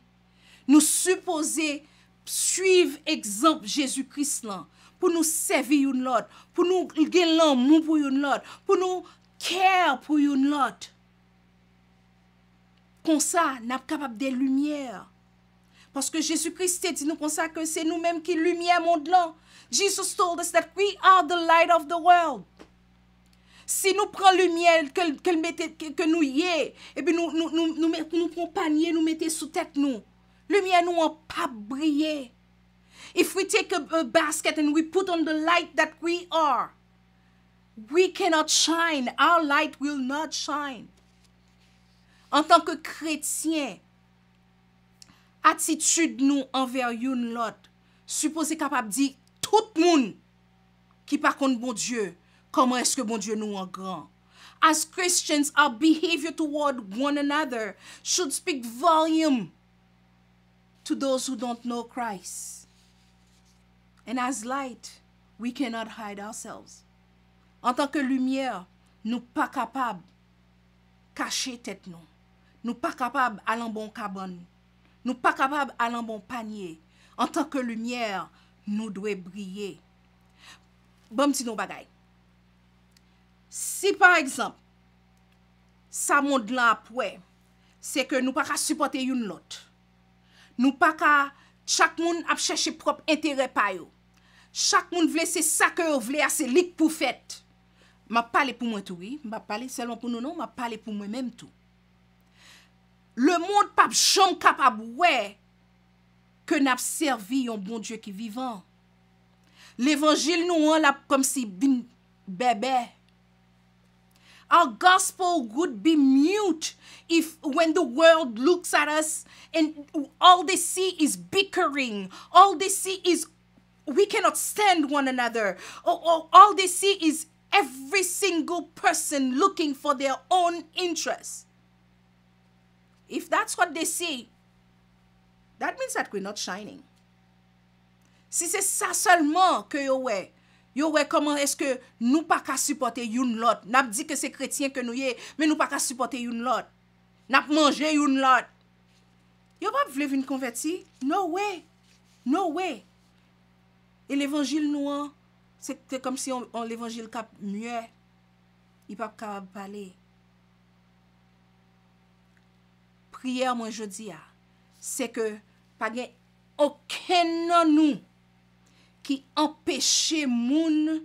Nous supposons suivre exemple Jésus-Christ là, pour nous servir une l'autre, pour nous gagner l'amour pour une l'autre, pour nous care pour une l'autre. Comme ça, nous sommes capables de lumière. Parce que Jésus-Christ dit nous comme ça que c'est nous-mêmes qui lumière monde là. Jesus told us that we are the light of the world. Si nous prenons lumière que nous y est, et puis nous prenons panier, nous mettons sous tête nous. Lumière nous en pas briller. If we take a basket and we put on the light that we are, we cannot shine. Our light will not shine. En tant que chrétien, attitude nous envers une l'autre, supposé capable de dire tout le monde qui par contre bon Dieu, comment est-ce que bon Dieu nous en grand. As Christians, our behavior toward one another should speak volume to those who don't know Christ. And as light, we cannot hide ourselves. En tant que lumière, nous pas capables cacher tête nous. Nous pas capables aller en bon cabane. Nous pas capables aller en bon panier. En tant que lumière, nous devons briller. Bon petit nou bagay. Si par exemple, ça monde là après, c'est que nous pas qu'à supporter une l'autre. Nous pas qu'à chaque monde a chercher propre intérêt pa yo. Chaque monde vle c'est ça que yo vle, c'est lik pour fait. M'a parler pour moi tout oui, m'a parler seulement pour nous non, m'a parler pour moi même tout. Le monde pas jamais capable ouais que n'a servi un bon Dieu qui vivant. L'évangile nous en là comme si bébé. Our gospel would be mute if when the world looks at us and all they see is bickering, all they see is we cannot stand one another, all they see is every single person looking for their own interests. If that's what they see, that means that we're not shining. Si c'est ça seulement que yo ouais comment est-ce que nous pas qu'à supporter une l'autre. N'a dit que c'est chrétien que nous y mais nous pas qu'à supporter une l'autre. N'a manger une l'autre. Yo pas vle vinn converti? No way. No way. Et l'évangile nous c'est comme si on l'évangile cap muet. Il pas capable parler. Prière moi jodi a, c'est que pas gen aucun nan nous qui empêche moun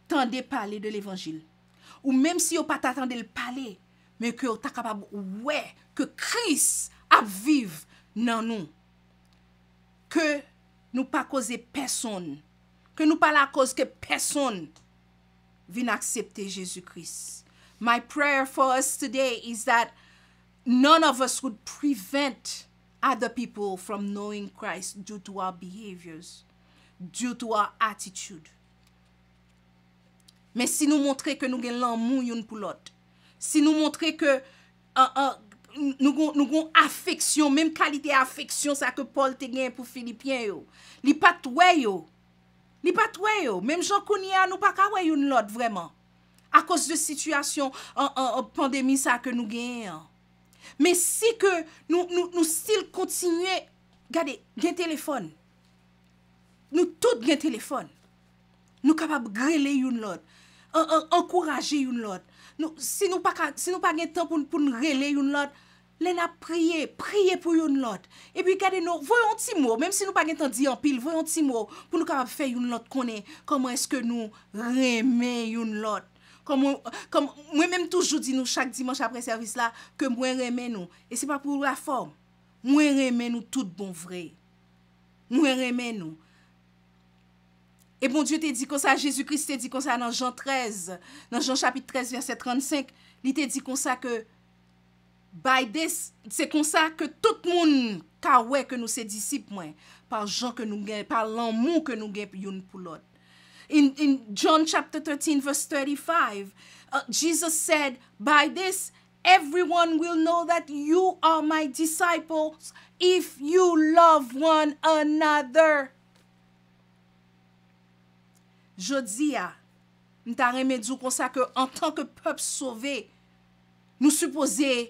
tande parler de l'évangile. Ou même si yo pas t'attendre le parler, mais que yo ta capable ouais que Christ a vive nan nous. Que nous pas causer personne. Que nous pas la cause que personne vienne accepter Jésus-Christ. My prayer for us today is that none of us would prevent other people from knowing Christ due to our behaviors, due to our attitude. Mais si nous montrer que nous avons l'amour yon pour l'autre, si nous montrer que nous avons affection, même qualité affection ça que Paul te gen pour Philippiens yo, li pas toué yo. Li pas toué yo, même Jean Kounia nous pas ka wè yon l'autre vraiment. À cause de situation en pandémie ça que nous gagnons. Mais si que nous still continuer, regardez, gen téléphone. Nous tous gen téléphone. Nous capable grêler une l'autre, encourager une l'autre. Si nous pas gen temps pour nous grêler une l'autre, les n'a prier pour une l'autre. Et puis regardez nous voyons petit mot, même si nous pas gen temps dire en pile, voyons petit mot pour nous capable faire une l'autre connaît comment est-ce que nous remet une l'autre. Comme moi-même toujours dit nous chaque dimanche après service là que moi remet nous et c'est pas pour la forme. Moi remet nous tout bon vrai. Moi remet nous. Et bon Dieu te dit comme ça, Jésus-Christ te dit comme ça dans Jean 13, dans Jean chapitre 13 verset 35, il te dit comme ça que by this, c'est comme ça que tout le monde ka ouais que nous c'est disciples moi par Jean que nous gagne, par l'amour que nous gagne une pour l'autre. In John chapter 13 verse 35, Jesus said, by this everyone will know that you are my disciples if you love one another. Jodi a, m'ta reme dou kon sa que en tant que peuple sauvé, nous supposons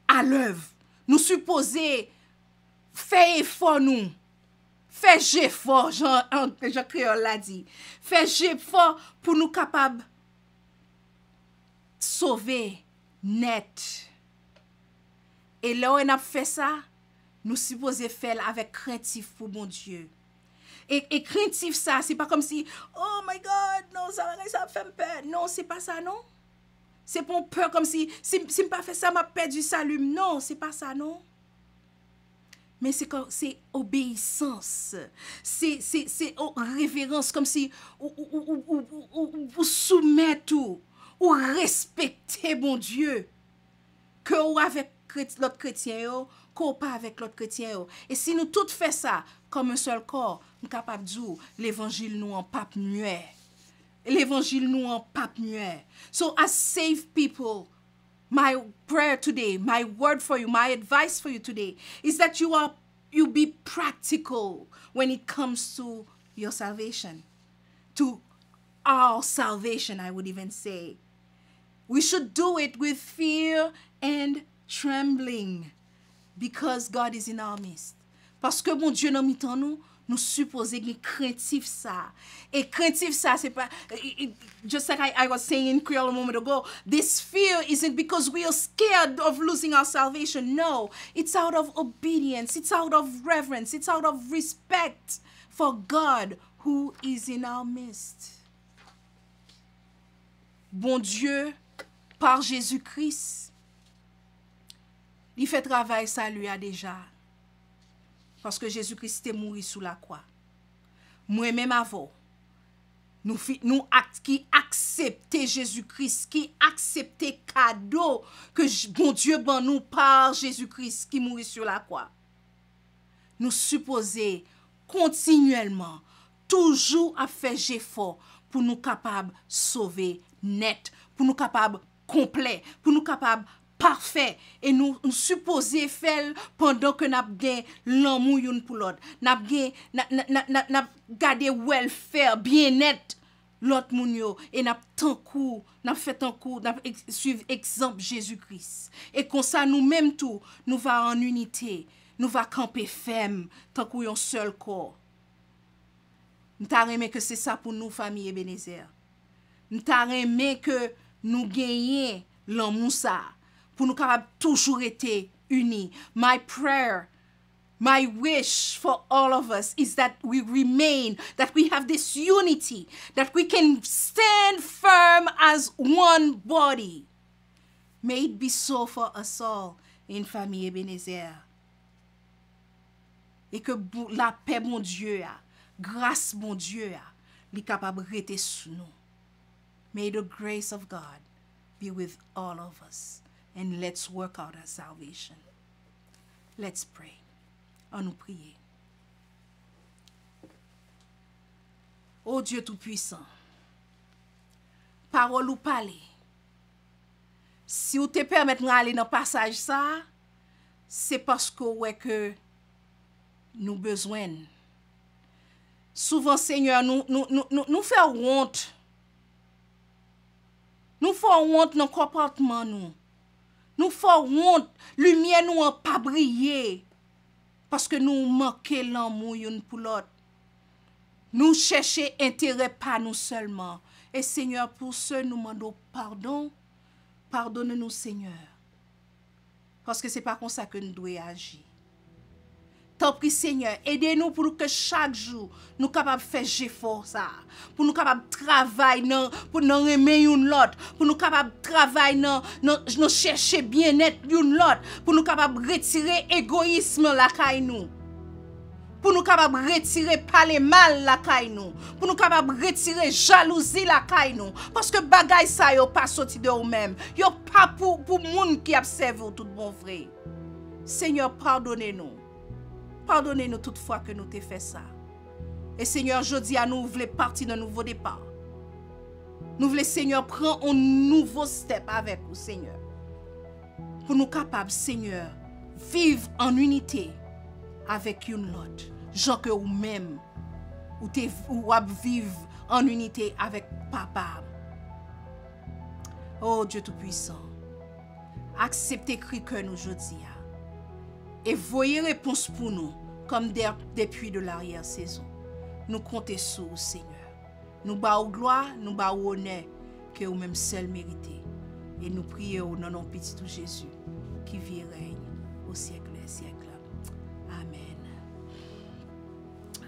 à l'œuvre, nous supposons faire effort nous. Fais effort, Jean Créole l'a dit. Fais effort pour nous capables sauver net. Et là où on a fait ça, nous supposons faire avec craintif pour mon Dieu. Et craintif ça, c'est pas comme si oh my God, non ça fait peur. Non, c'est pas ça non. C'est pour peur comme si me pas fait ça m'a perdu salut. Non, c'est pas ça non. Mais c'est obéissance, c'est révérence, comme si ou soumettre tout, ou respecter bon Dieu, que ou avec l'autre chrétien, qu'on pas avec l'autre chrétien. Et si nous tous fait ça comme un seul corps, nous sommes capables de dire l'évangile nous en pape muet. L'évangile nous en pape muet. So as saved people, my prayer today, my word for you, my advice for you today is that you be practical when it comes to your salvation. To our salvation, I would even say. We should do it with fear and trembling because God is in our midst. Parce que mon Dieu dans mi-temps nous supposons être craintif ça. Et craintif ça, c'est pas, just like I was saying in Creole a moment ago, this fear isn't because we are scared of losing our salvation. No, it's out of obedience, it's out of reverence, it's out of respect for God who is in our midst. Bon Dieu, par Jésus-Christ, il fait travail ça lui a déjà. Parce que Jésus-Christ est mort sous la croix. Moi-même avant, nous qui accepter Jésus-Christ, qui accepter cadeau que bon Dieu ban nous par Jésus-Christ qui mourit sur la croix. Nous supposer continuellement, toujours à faire effort pour nous capables sauver net, pour nous capables complet, pour nous capables parfait et nous supposer faire pendant que n'a gain l'amour une pour l'autre n'a garder welfare bien-être l'autre moun yo et n'a fait tant cours n'a suivre exemple Jésus-Christ et comme ça nous même tout nous va en unité nous va camper ferme tant qu'on un seul corps. M'ta remet que c'est ça pour nous famille Ebenezer. M'ta remet que nous gagner l'amour ça pour nous capables toujours être unis. My prayer, my wish for all of us is that we remain, that we have this unity, that we can stand firm as one body. May it be so for us all in Famille Ebenezer. et que la paix, mon Dieu, grâce, mon Dieu, est capable de rester sous nous. May the grace of God be with all of us, and let's work out our salvation. Let's pray. On nous prier. Ô Dieu Tout-Puissant, parole ou parler, si vous te permettez d'aller dans le passage ça, c'est parce que ouais que nous besoin. Souvent, Seigneur, nous faisons honte. Nous faisons honte dans le comportement nous. Nous faisons honte, lumière nous n'a pas brillé parce que nous manquons l'amour une pour l'autre. Nous cherchons intérêt pas nous seulement. Et Seigneur, pour ce, nous demandons pardon. Pardonne-nous, Seigneur. Parce que ce n'est pas comme ça que nous devons agir. Tant pis, Seigneur, aidez-nous pour que chaque jour, nous soyons capables de faire effort ça. Pour nous capables de travailler, pour nous aimer l'autre. Pour nous capables de travailler, nous chercher bien-être l'autre. Pour nous capables de retirer l'égoïsme la caille nous. Pour nous capables de retirer parler mal la caille nous. Pour nous capables de retirer jalousie la caille nous. Parce que bagay ça yo pas sorti de ou même. Yo pas pour moun qui observe tout bon vrai. Seigneur, pardonnez-nous. Pardonnez-nous toutefois que nous t'ai fait ça. Et Seigneur, je dis à nous voulons partir d'un nouveau départ. Nous voulons, Seigneur, prendre un nouveau step avec vous, Seigneur. Pour nous capables, Seigneur, vivre en unité avec une autre. Genre que vous-même, ou vivre en unité avec Papa. Oh Dieu Tout-Puissant, acceptez cri que nous aujourd'hui. Et voyez réponse pour nous, comme depuis de l'arrière-saison. Nous comptons sur vous, Seigneur. Nous bâons gloire, nous bâons honneur, que vous-même seul méritez. Et nous prions au nom de petit tout Jésus, qui vit et règne au siècle et siècle. Amen.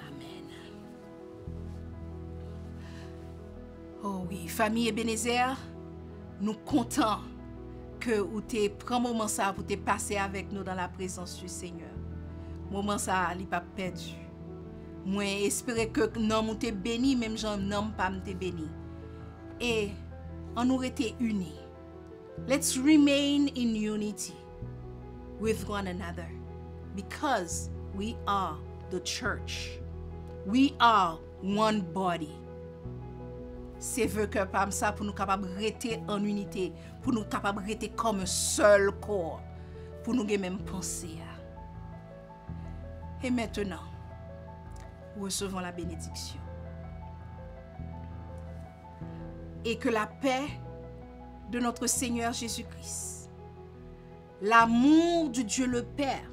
Amen. Oh oui, famille Ebenezer, nous comptons que vous te prend moment ça pour te passer avec nous dans la présence du Seigneur. Moment ça, il pas perdu. Moi espérer que non nous te béni même Jean non pas te béni. Et on nous été unis. Let's remain in unity with one another because we are the church. We are one body. C'est vrai que par ça pour nous capables de rester en unité, pour nous capables de rester comme un seul corps, pour nous même penser. Et maintenant, recevons la bénédiction. Et que la paix de notre Seigneur Jésus-Christ, l'amour de Dieu le Père,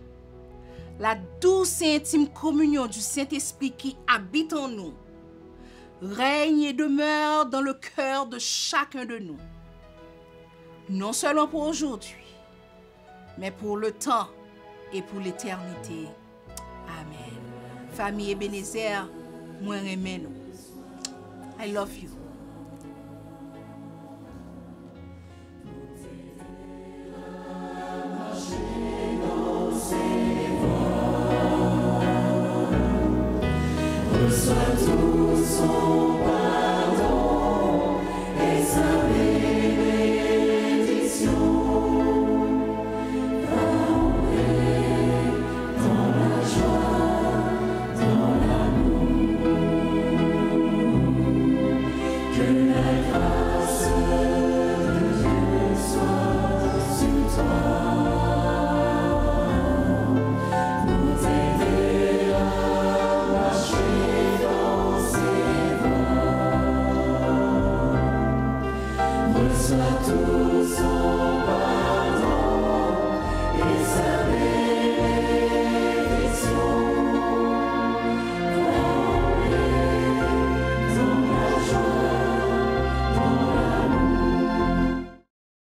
la douce et intime communion du Saint-Esprit qui habite en nous, règne et demeure dans le cœur de chacun de nous, non seulement pour aujourd'hui, mais pour le temps et pour l'éternité. Amen. Famille Ebenezer, moi remets nous. I love you. Tout